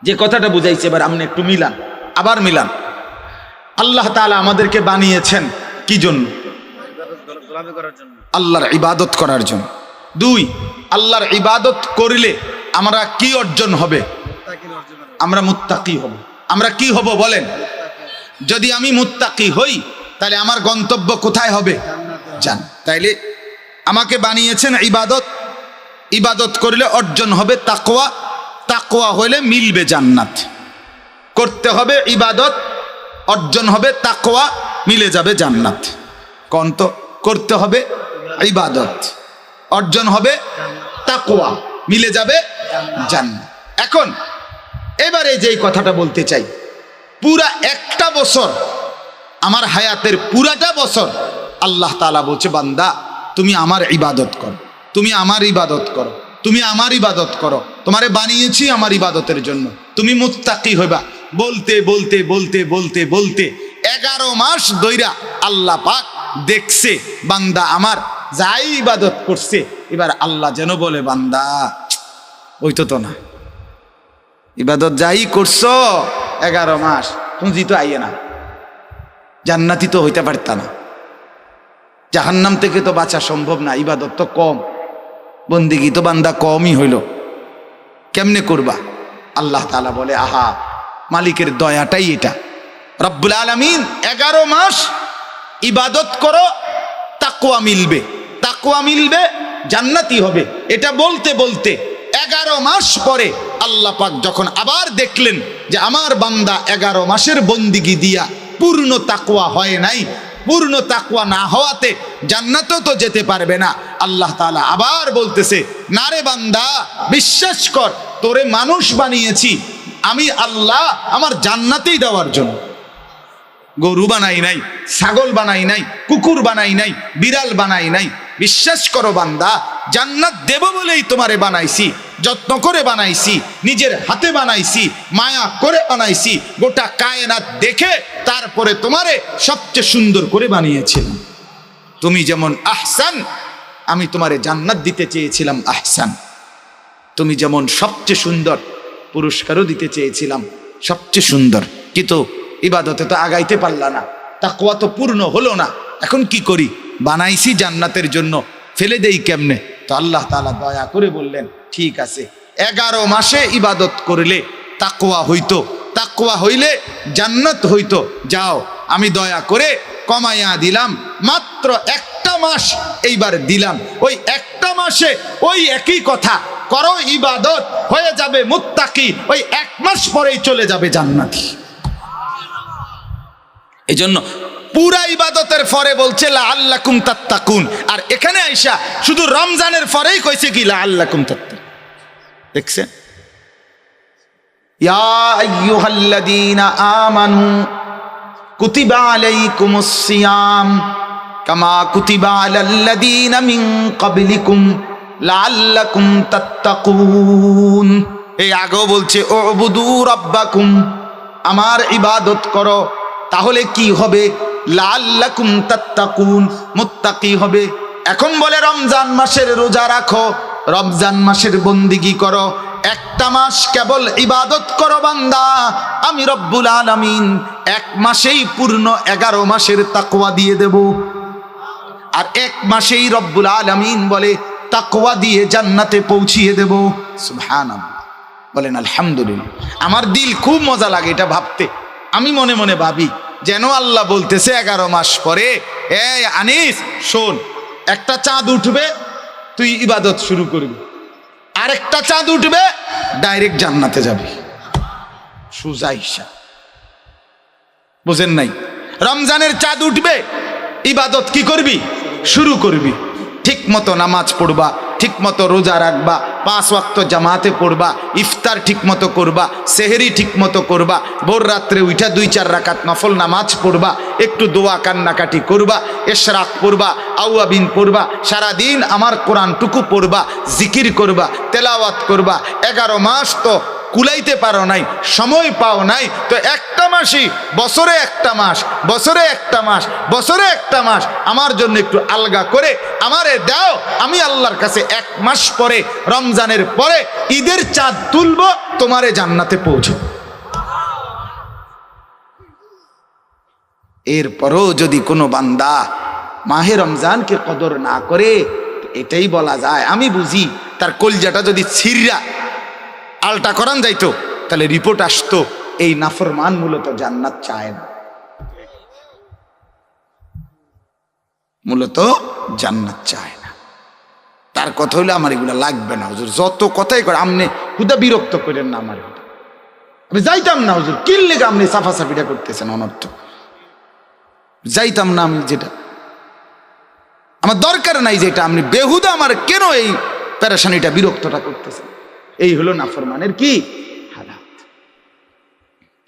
যে কথাটা বুঝাইছি এবার আপনি একটু মিলান, আবার মিলান। আল্লাহ তাআলা আমাদেরকে বানিয়েছেন কি জন্য? আল্লাহর ইবাদত করার জন্য। দুই, আল্লাহর ইবাদত করলে আমরা কি অর্জন হবে? আমরা মুত্তাকি হব। আমরা কি হব বলেন? যদি আমি মুত্তাকি হই তাহলে আমার গন্তব্য কোথায় হবে? জান্নাত। তাইলে আমাকে বানিয়েছেন ইবাদত, ইবাদত করলে অর্জন হবে তাকওয়া, তাকওয়া হলে মিলবে জান্নাত। করতে হবে ইবাদত, অর্জন হবে তাকওয়া, মিলে যাবে জান্নাত। কোন তো করতে হবে ইবাদত, অর্জন হবে তাকওয়া, মিলে যাবে জান্নাত। এখন এবারে যেই কথাটা বলতে চাই, পুরা একটা বছর, আমার হায়াতের পুরাটা বছর আল্লাহ তাআলা বলছে বান্দা তুমি আমার ইবাদত করো, তুমি আমার ইবাদত করো, তুমি আমার ইবাদত করো, তোমারে বানিয়েছি আমার ইবাদতের জন্য, তুমি মুত্তাকি হইবা। বলতে বলতে বলতে বলতে বলতে 11 মাস ধইরা আল্লাহ পাক দেখছে বান্দা আমার যাই ইবাদত করছে, এবার আল্লাহ যেন বলে বান্দা ওই তো না, ইবাদত যাই করছো 11 মাস পুঁজি তো আইয়ে না, জান্নাতি তো হইতে পারতা না, জাহান্নাম থেকে তো বাঁচা সম্ভব না, ইবাদত তো কম, বন্দিগি তো বান্দা কমই হইল, কেমনে করবা? আল্লাহ তাআলা বলে আহা, মালিকের দয়াটাই এটা। রব্বুল আলামিন 11 মাস ইবাদত করো, তাকওয়া মিলবে, তাকওয়া মিলবে, জান্নাতি হবে। এটা বলতে বলতে 11 মাস পরে আল্লাহ পাক যখন আবার দেখলেন যে আমার বান্দা 11 মাসের বন্দিগি দিয়া পূর্ণ তাকওয়া হয় নাই, পূর্ণ তাকওয়া না হওয়াতে জান্নাতেও তো যেতে পারবে না, আল্লাহ তাআলা আবার বলতেছে না রে বান্দা বিশ্বাস কর, তোরে মানুষ বানিয়েছি আমি আল্লাহ আমার জান্নাতেই দেওয়ার জন্য। গরু বানাই নাই, ছাগল বানাই নাই, কুকুর বানাই নাই, বিড়াল বানাই নাই। বিশ্বাস করো বান্দা, জান্নাত দেব বলেই তোমারে বানাইছি, যত্ন করে বানাইছি, নিজের হাতে বানাইছি, মায়া করে বানাইছি, গোটা কায়নাত দেখে তারপরে তোমারে সবচেয়ে সুন্দর করে বানিয়েছিলাম। তুমি যেমন আহসান, আমি তোমারে জান্নাত দিতে চেয়েছিলাম আহসান। তুমি যেমন সবচেয়ে সুন্দর, পুরস্কারও দিতে চেয়েছিলাম সবচেয়ে সুন্দর, কিন্তু ইবাদতে তো আগাইতে পারলা না, তাকওয়া তো পূর্ণ হলো না, এখন কি করি? বানাইছি জান্নাতের জন্য, ফেলে দেই কেমনে? তো আল্লাহ তাআলা দয়া করে বললেন ঠিক আছে, 11 মাসে ইবাদত করলে তাকওয়া হইতো, তাকওয়া হইলে জান্নাত হইতো, যাও আমি দয়া করে কমাইয়া দিলাম, মাত্র 1টা মাস এইবার দিলাম, ওই 1টা মাসে ওই একই কথা করো, ইবাদত হয়ে যাবে মুত্তাকি, ওই 1 মাস পরেই চলে যাবে জান্নাতি। এই জন্য পুরা ইবাদতের পরে বলছে লাআল্লাকুম তাত্তাকুন, আর এখানে আইসা শুধু রমজানের পরেই কইছে কি লাআল্লাকুম তাত্তাকুন। দেখছেন, ইয়া আইয়ুহাল্লাযীনা আমানু কুতিবা আলাইকুমুস সিয়াম কামা কুতিবা আলাল্লাযীনা মিন ক্বাবলিকুম লাআল্লাকুম তাত্তাকুন। এই আগেও বলছে উবুদু রাব্বাকুম, আমার ইবাদত করো, তাহলে কি হবে? লাআল্লাকুম তাত্তাকুন, মুত্তাকি হবে। এখন বলে রমজান মাসের রোজা রাখো, রমজান মাসের বন্দিগি করো, একটা মাস কেবল ইবাদত করো বান্দা, আমি রব্বুল আলামিন এক মাসেই পূর্ণ 11 মাসের তাকওয়া দিয়ে দেব। আর এক মাসেই রব্বুল আলামিন বলে তাকওয়া দিয়ে জান্নাতে পৌঁছিয়ে দেব। সুবহানাল্লাহ, বলেন আলহামদুলিল্লাহ। আমার দিল খুব মজা লাগে এটা ভাবতে। আমি মনে মনে ভাবি যেন আল্লাহ বলতেছে 11 মাস পরে, এই আনিস শোন, একটা চাঁদ উঠবে, তুই ইবাদত শুরু করবি, আরেকটা চাঁদ উঠবে, ডাইরেক্ট জান্নাতে যাবি। সোজা হিসাব, বুঝেন নাই? রমজানের চাঁদ উঠবে, ইবাদত কি করবি? শুরু করবি। ঠিক মতো নামাজ পড়বা, ঠিক মতো রোজা রাখবা, 5 ওয়াক্ত জামাতে পড়বা, ইফতার ঠিক মতো করবা, সেহরি ঠিক মতো করবা, ভোর রাত্রে উঠা 2-4 রাকাত নফল নামাজ পড়বা, একটু দোয়া কান্নাকাটি করবা, ইশরাক পড়বা, আউয়াবিন পড়বা, সারাদিন আমার কোরআনটুকু পড়বা, জিকির করবা, তেলাওয়াত করবা। 11 মাস তো কুলাইতে পারো নাই, সময় পাও নাই, তো একটা মাসই, বছরে একটা মাস, বছরে একটা মাস, বছরে একটা মাস আমার জন্য একটু আলগা করে আমারে দাও। আমি আল্লাহর কাছে 1 মাস পরে, রমজানের পরে ঈদের চাঁদ তুলবো, তোমারে জান্নাতে পৌঁছো। এরপরও যদি কোনো বান্দা মাহে রমজানকে কদর না করে, এটাই বলা যায়, আমি বুঝি তার কলজাটা যদি ছিঁড়া আলটা করান যাইতো, তাহলে রিপোর্ট আসতো এই নাফরমান মূলত জান্নাত চায় না, মূলত জান্নাত চায় না। তার কথা হইলে আমার এগুলো লাগবে না হুজুর, যত কথাই করে আমনে হুদা বিরক্ত করেন না আমার, আমি যাইতাম না হুজুর, কি লেগে আপনি সাফাসাফিটা করতেছেন অনর্থ, যাইতাম না আমি, যেটা আমার দরকার নাই, যেটা আপনি বেহুদা আমার কেন এই পেরেশানিটা বিরক্তটা করতেছেন। এই হলো নাফরমানের কি হালাত,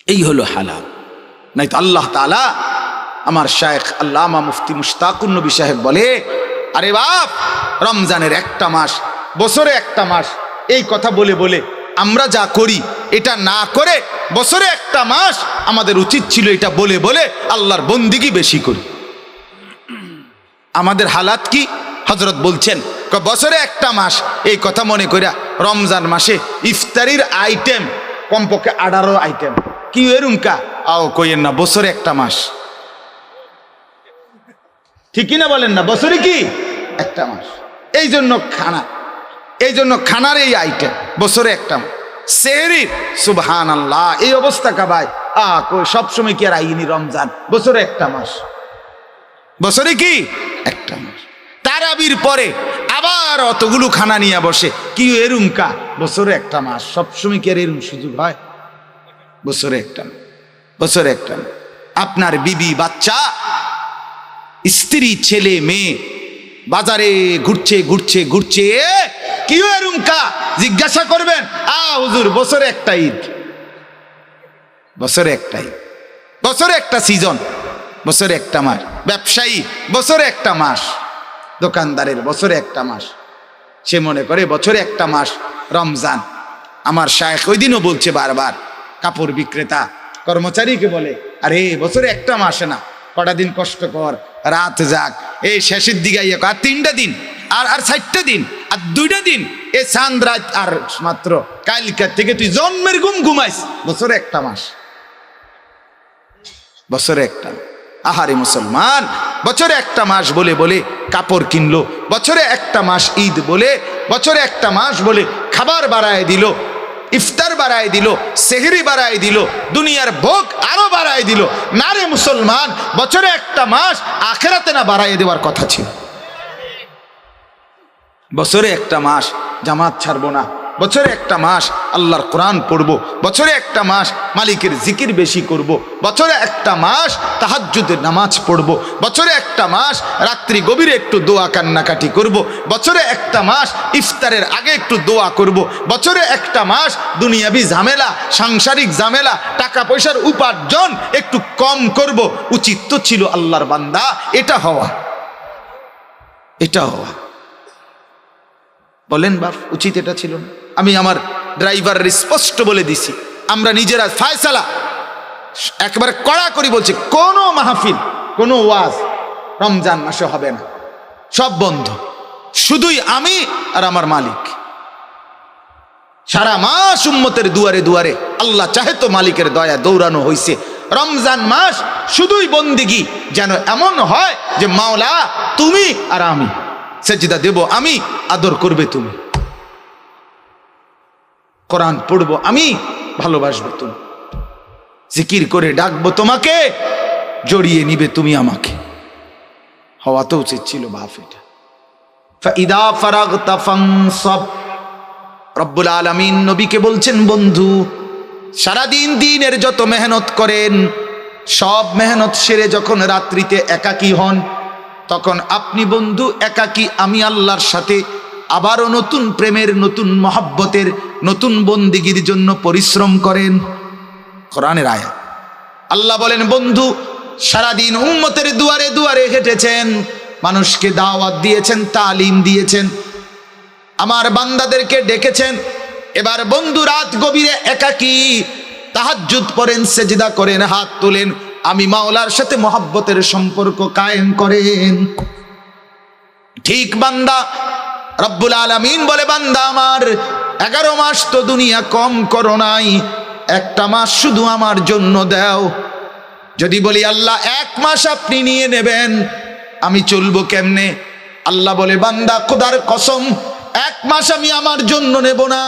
এই হলো হালাত। নাই তো আল্লাহ তাআলা, আমার শায়েখ আল্লামা মুফতি মুশতাকুর নবী সাহেব বলে, আরে বাপ, রমজানের একটা মাস, বছরে একটা মাস, এই কথা বলে বলে আমরা যা করি এটা না করে বছরে একটা মাস আমাদের উচিত ছিল এটা বলে বলে আল্লাহর বন্দিগি বেশি করি। আমাদের হালাত কি? হযরত বলছেন বছরে একটা মাস, এই কথা মনে কইরা রমজান মাসে ইফতারির আইটেম কমপক্ষে 18 আইটেম, কি এরুমকা আও কইেন না, বছরে একটা মাস, ঠিক কিনা বলেন না? বছরে কি একটা মাস, এই জন্য খানা, এই জন্য খানার এই আইটেম বছরে একটা মাস। সেহরি, সুবহানাল্লাহ, এই অবস্থা কা ভাই, কই সবসময় কি আর আইনি রমজান, বছরে একটা মাস, বছরে কি একটা মাস। তারাবির পরে আবার অতগুলো খানা নিয়ে বসে, কি এরুমকা, বছরে একটা মাস, সবসময় কি আর এরুম সুযোগ হয়? বছরে একটা, বছরে একটা। আপনার বিবি বাচ্চা স্ত্রী ছেলে মেয়ে বাজারে ঘুরছে ঘুরছে ঘুরছে, কি এরুমকা জিজ্ঞাসা করবেন, হুজুর বছরে একটা ঈদ, বছরে একটা ঈদ, বছরে একটা সিজন, বছরে একটা মাস, ব্যবসায়ী বছরে একটা মাস, দোকানদারের বছরে একটা মাস, সে মনে করে বছরে একটা মাস রমজান। আমার শায়েখ ওই দিনও বলছে বারবার, কাপড় বিক্রেতা কর্মচারীকে বলে, আরে বছরে একটা মাস না, কটা দিন কষ্ট কর, রাত যাক, এই শেষের দিকে আর 3টা দিন, আর 4টা দিন, আর 2টা দিন, এ চাঁদ রাত, আর মাত্র কালকার থেকে তুই জন্মের ঘুম ঘুমাইস, বছরে একটা মাস, বছরে একটা। আহারে মুসলমান, বছরে একটা মাস বলে বলে কাপড় কিনলো, বছরে একটা মাস ঈদ বলে, বছরে একটা মাস বলে খাবার বাড়ায় দিল, ইফতার বাড়ায় দিল, সেহরি বাড়ায় দিল, দুনিয়ার ভোগ আরো বাড়ায় দিল। না রে মুসলমান, বছরে একটা মাস আখেরাতে না বাড়ায় দেওয়ার কথা ছিল। বছরে একটা মাস জামাত ছাড়বো না, বছরে একটা মাস আল্লাহর কোরআন পড়বো, বছরে একটা মাস মালিকের জিকির বেশি করব, বছরে একটা মাস তাহাজ্জুদের নামাজ পড়বো, বছরে একটা মাস রাত্রি গভীরে একটু দোয়া কান্নাকাটি করব, বছরে একটা মাস ইফতারের আগে একটু দোয়া করব, বছরে একটা মাস দুনিয়াবি ঝামেলা, সাংসারিক ঝামেলা, টাকা পয়সার উপার্জন একটু কম করব। উচিত তো ছিল আল্লাহর বান্দা এটা হওয়া, এটা হওয়া, বলেন বাপ, উচিত এটা ছিল না? আমি আমার ড্রাইভার স্পষ্ট বলে দিছি, আমরা নিজেরা ফায়সালা একেবারে কড়াকড়ি বলছি, কোনো মাহফিল, কোনো ওয়াজ রমজান মাসে হবে না, সব বন্ধ, শুধুই আমি আর আমার মালিক। সারা মাস উম্মতের দুয়ারে দুয়ারে আল্লাহ চাহে তো মালিকের দয়া দৌড়ানো হইছে। রমজান মাস শুধুই বন্দিগি, যেন এমন হয় যে মাওলা তুমি আর আমি, সেজদা দেব আমি, আদর করবে তুমি, কোরআন পড়বো আমি, ভালোবাসবে তুমি, জিকির করে ডাকবো তোমাকে, জড়িয়ে নিবে তুমি আমাকে। হওয়া তো উচিত ছিল বাপ এটা। ফাইদা ফারাগতা ফানসাব, রব্বুল আলামিন নবীকে বলছেন, বন্ধু সারাদিন দিনের যত মেহনত করেন, সব মেহনত সেরে যখন রাত্রিতে একাকী হন, তখন আপনি বন্ধু একাকী, আমি আল্লাহর সাথে আবারও নতুন প্রেমের, নতুন মহব্বতের, নতুন বন্দিগির জন্য পরিশ্রম করেন। কোরআনের আয়াত। আল্লাহ বলেন, বন্ধু সারাদিন উম্মতের দুয়ারে দুয়ারে হেঁটেছেন, মানুষকে দাওয়াত দিয়েছেন, তালিম দিয়েছেন, আমার বান্দাদেরকে ডেকেছেন। এবার বন্ধু রাত গভীরে একাকী তাহাজ্জুদ পড়েন, সেজদা করেন, হাত তোলেন, আমি মাওলার সাথে মহব্বতের সম্পর্ক কায়েম করেন। ঠিক বান্দা, রব্বুল আলামিন বলে, বান্দা আমার 11 মাস তো দুনিয়া কম করো নাই, একটা মাস শুধু আমার জন্য দাও। যদি বলি আল্লাহ 1 মাস আপনি নিয়ে নেবেন, আমি চলবো কেমনে? আল্লাহ বলে, বান্দা খোদার কসম, 1 মাস আমি আমার জন্য নেব না,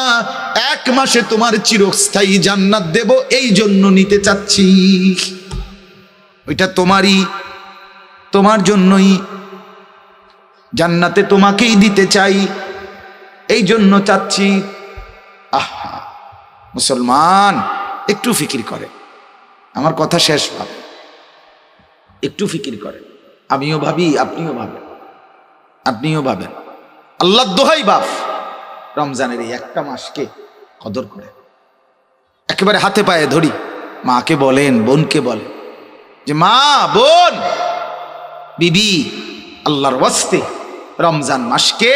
1 মাসে তোমার চিরস্থায়ী জান্নাত দেব, এই জন্য নিতে চাচ্ছি। ওইটা তোমারই, তোমার জন্যই, জান্নাতে তোমাকেই দিতে চাই, এই জন্য চাচ্ছি। আহা মুসলমান, একটু ফিকির করে, আমার কথা শেষ ভাবে, একটু ফিকির করে। আমিও ভাবি, আপনিও ভাবেন, আপনিও ভাবেন। আল্লাহ দোহাই বাপ, রমজানের এই একটা মাসকে কদর করে একেবারে হাতে পায়ে ধরি। মাকে বলেন, বোনকে বলেন যে মা, বোন, বিবি, আল্লাহর ওয়াস্তে রমজান মাসকে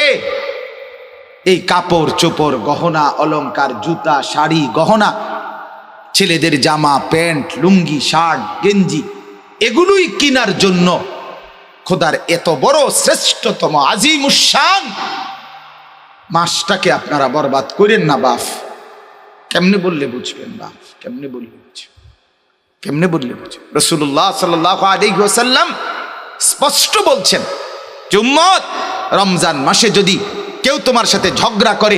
এই কাপড় চোপড়, গহনা অলংকার, জুতা, শাড়ি, গহনা, ছেলেদের জামা, প্যান্ট, লুঙ্গি, শার্ট, গেঞ্জি, এগুলোই কেনার জন্য খোদার এত বড় শ্রেষ্ঠতম আজিমুশান মাসটাকে আপনারা বরবাদ করেন না বাপ। কেমনে বললে বুঝবেন বাপ? কেমনে বললে বুঝবেন? কেমনে বললে বুঝবেন? রাসূলুল্লাহ সাল্লাল্লাহু আলাইহি ওয়াসাল্লাম স্পষ্ট বলছেন যে উম্মত, রমজান মাসে যদি কেউ তোমার সাথে ঝগড়া করে,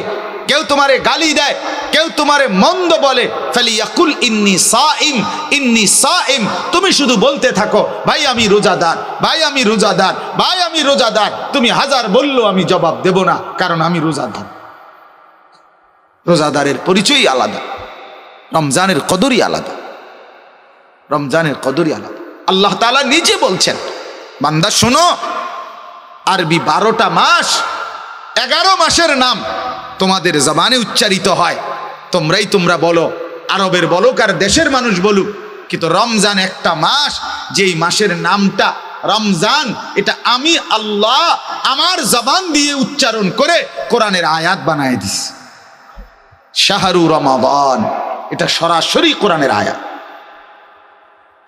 কেউ তোমারে গালি দেয়, কেউ তোমারে মন্দ বলে, ফালিয়াকুল ইন্নী সাইম, ইন্নী সাইম, তুমি শুধু বলতে থাকো, ভাই আমি রোজাদার, ভাই আমি রোজাদার, ভাই আমি রোজাদার। তুমি 1000 বললেও আমি জবাব দেব না, কারণ আমি রোজাদার। রোজাদারের পরিচয়ই আলাদা, রমজানের কদরই আলাদা, রমজানের কদরই আলাদা। আল্লাহ তাআলা নিজে বলছেন, বান্দা শোনো, আরবি 12টা মাস, 11 মাসের নাম তোমাদের জবানে উচ্চারিত হয়, তোমরা বলো, আরবের বলুক আর দেশের মানুষ বলুক, কিন্তু রমজান একটা মাস, যেই মাসের নামটা রমজান, এটা আমি আল্লাহ আমার জবান দিয়ে উচ্চারণ করে কোরআনের আয়াত বানায় দিস। শাহরু রমাদান, এটা সরাসরি কোরআনের আয়াত।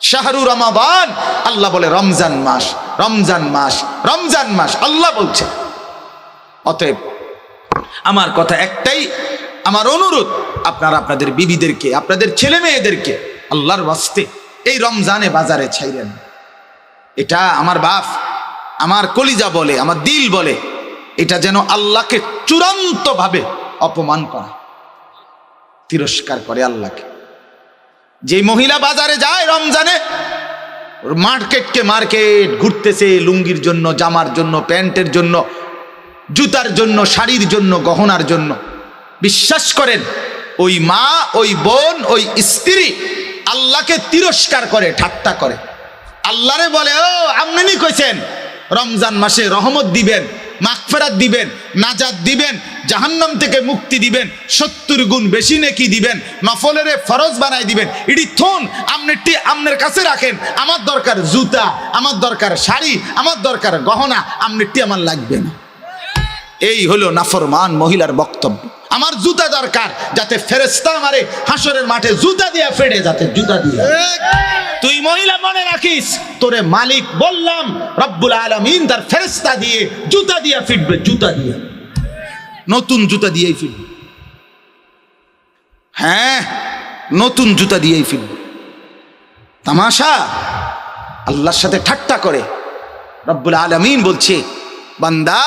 শাহরু রমাদান, আল্লাহ বলে রমজান মাস, রমজান মাস, রমজান মাস, আল্লাহ বলছে। অতএব আমার কথা একটাই, আমার অনুরোধ, আপনারা আপনাদের বিবিদেরকে, আপনাদের ছেলে মেয়েদেরকে আল্লাহর ওয়াস্তে এই রমজানে বাজারে ছাইরেন। এটা আমার বাপ, আমার কলিজা বলে, আমার দিল বলে, এটা যেন আল্লাহকে চূড়ান্ত ভাবে অপমান করে, তিরস্কার করে আল্লাহকে। যে মহিলা বাজারে যায় রমজানে, মার্কেটকে মার্কেট ঘুরতেছে, লুঙ্গির জন্য, জামার জন্য, প্যান্টের জন্য, জুতার জন্য, শাড়ির জন্য, গহনার জন্য, বিশ্বাস করেন ওই মা, ওই বোন, ওই স্ত্রী আল্লাহকে তিরস্কার করে, ঠাট্টা করে। আল্লাহরে বলে, ও আপনি কইছেন রমজান মাসে রহমত দিবেন, মাগফিরাত দিবেন, নাজাত দিবেন, জাহান্নাম থেকে মুক্তি দিবেন, 70 গুণ বেশি নেকি দিবেন, নফলের ফরজ বানাই দিবেন। এটি থুন আপনি আপনার কাছে রাখেন, আমার দরকার জুতা, আমার দরকার শাড়ি, আমার দরকার গহনা, আপনি আমার লাগবে না। এই হলো নাফরমান মহিলার বক্তব্য। আমার জুতা দরকার, যাতে ফেরেশতা আমারে হাসরের মাঠে জুতা দিয়া ফেড়ে, যাতে জুতা দিয়া। তুই মহিলা মনে রাখিস, তোরে মালিক বললাম রব্বুল আলামিন তার ফেরেশতা দিয়ে জুতা দিয়া ফিটবে, জুতা দিয়া, নতুন জুতা দিয়েই ফিটবে। হ্যাঁ, নতুন জুতা দিয়েই ফিরবে। তামাশা, আল্লাহর সাথে ঠাট্টা করে রব্বুল আলামিন বলছে বান্দা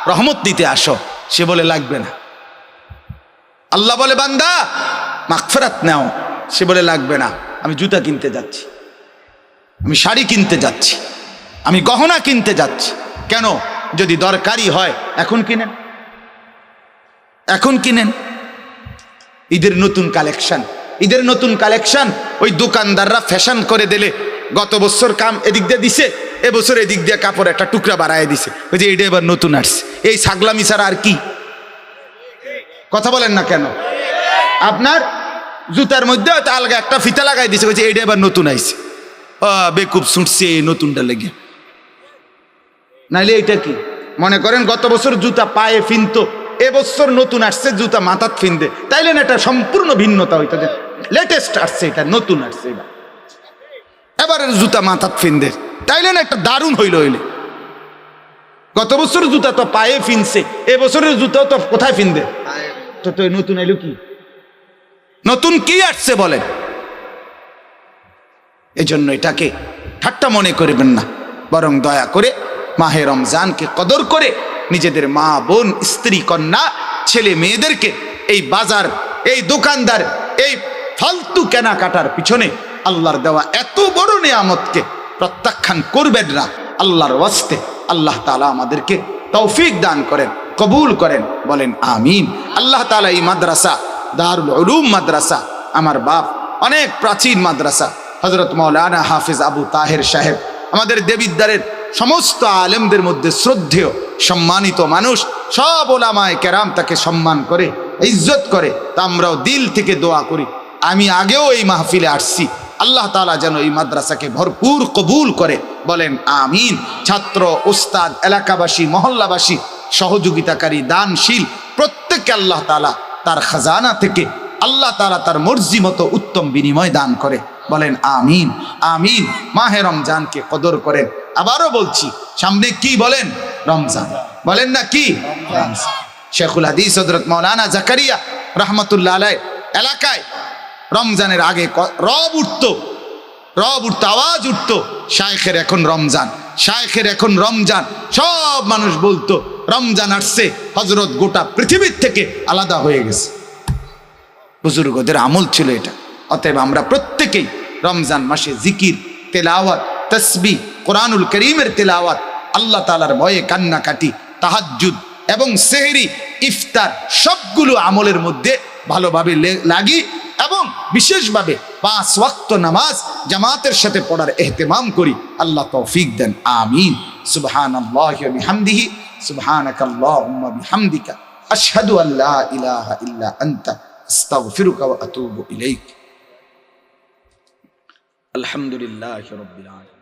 রহমত দিতে আসো, সে বলে লাগবে না। আল্লাহ বলে বান্দা মাগফিরাত নাও, সে বলে লাগবে না, আমি জুতা কিনতে যাচ্ছি, আমি শাড়ি কিনতে যাচ্ছি, আমি গহনা কিনতে যাচ্ছি। কেন? যদি দরকারি হয় এখন কিনেন, এখন কিনেন। ঈদের নতুন কালেকশন, ঈদের নতুন কালেকশন ওই দোকানদাররা ফ্যাশন করে দিলে, গত বছর কাম এদিক দিয়ে দিছে, এবছর এদিক দিয়ে কাপড় একটা টুকরা বাড়ায় দিছে, ওই যে এটা এবার নতুন আসছে। এই ছাগলামি ছাড়া আর কি? কথা বলেন না কেন? আপনার জুতার মধ্যে হয়তো আলগা একটা ফিতা লাগাই দিছে, ওই যে এটা এবার নতুন আইছে, বেকুব ছুটছে নতুনটা লেগে। নাইলে এটা কি মনে করেন গত বছর জুতা পায়ে ফিনতো, এবছর নতুন আসছে জুতা মাথাত ফিনদে, তাইলে না এটা সম্পূর্ণ ভিন্নতা হইতো, যে লেটেস্ট আসছে, এটা নতুন আসছে, এবারের জুতা মাথাত ফিনদে, তাইলে না একটা দারুণ হইল। হইলে গত বছর জুতা তো পায়ে ফিনছে, এবছরের জুতা তো কোথায় ফিনদে? তো তো নতুন এলো কি? নতুন কি আসছে বলেন? এজন্য এটাকে ঠাট্টা মনে করবেন না, বরং দয়া করে মাহে রমজানকে কদর করে নিজেদের মা বোন স্ত্রী কন্যা ছেলে মেয়েদেরকে এই বাজার, এই দোকানদার, এই ফালতু কেনাকাটার পিছনে আল্লাহর দেওয়া এত বড় নিয়ামতকে প্রত্যাখ্যান করবেন না। আল্লাহর ওয়াস্তে আল্লাহ তাআলা আমাদেরকে তৌফিক দান করেন, কবুল করেন, বলেন আমিন। আল্লাহ তাআলা এই মাদ্রাসা দারুল উলুম মাদ্রাসা, আমার বাপ অনেক প্রাচীন মাদ্রাসা, হযরত মাওলানা হাফিজ আবু তাহের সাহেব, আমাদের দেবিদ্বারের সমস্ত আলেমদের মধ্যে শ্রদ্ধেয় সম্মানিত মানুষ, সব ওলামায়ে কেরাম তাকে সম্মান করে, ইজ্জত করে। তা আমরাও দিল থেকে দোয়া করি, আমি আগেও এই মাহফিলে আসছি, আল্লাহ তাআলা যেন এই মাদ্রাসাকে ভরপুর কবুল করে, বলেন আমিন। ছাত্র, উস্তাদ, এলাকাবাসী, মহল্লাবাসী, সহযোগিতাকারী, দানশীল প্রত্যেককে আল্লাহ তাআলা তার খাজানা থেকে আল্লাহ তাআলা তার মর্জি মতো উত্তম বিনিময় দান করে, বলেন আমিন আমিন। মাহে রমজানকে কদর করেন। আবারও বলছি, সামনে কি বলেন? রমজান, বলেন না কি? শেখুল হাদিস হযরত মাওলানা জাকারিয়া রাহমাতুল্লাহ আলাইহি এলাকায় রমজানের আগে রব উঠতো, আওয়াজ উঠতো, শায়েখের এখন রমজান, শায়েখের এখন রমজান। সব মানুষ বলতো রমজান আসছে, হযরত গোটা পৃথিবীর থেকে আলাদা হয়ে গেছে। বুজুর্গদের আমল ছিল এটা। অতএব আমরা প্রত্যেকেই রমজান মাসে জিকির, তেলাওয়াত, তাসবিহ, কোরআনুল কারীমের তেলাওয়াত, আল্লাহ তাআলার ভয়ে কান্নাকাটি, তাহাজ্জুদ এবং সেহরি, ইফতার সবগুলো আমলের মধ্যে ভালোভাবে লাগি এবং বিশেষভাবে 5 ওয়াক্ত নামাজ জামাতের সাথে পড়ার ইহতিমাম করি। আল্লাহ তৌফিক দেন, আমিন। সুবহানাল্লাহি ওয়া বিহামদিহি, সুবহানাকাল্লাহুম্মা বিহামদিকা, আশহাদু আল্লা ইলাহা ইল্লা আনতা, আস্তাগফিরুকা ওয়া আতুবু ইলাইক। আলহামদুলিল্লাহি রাব্বিল আলামিন।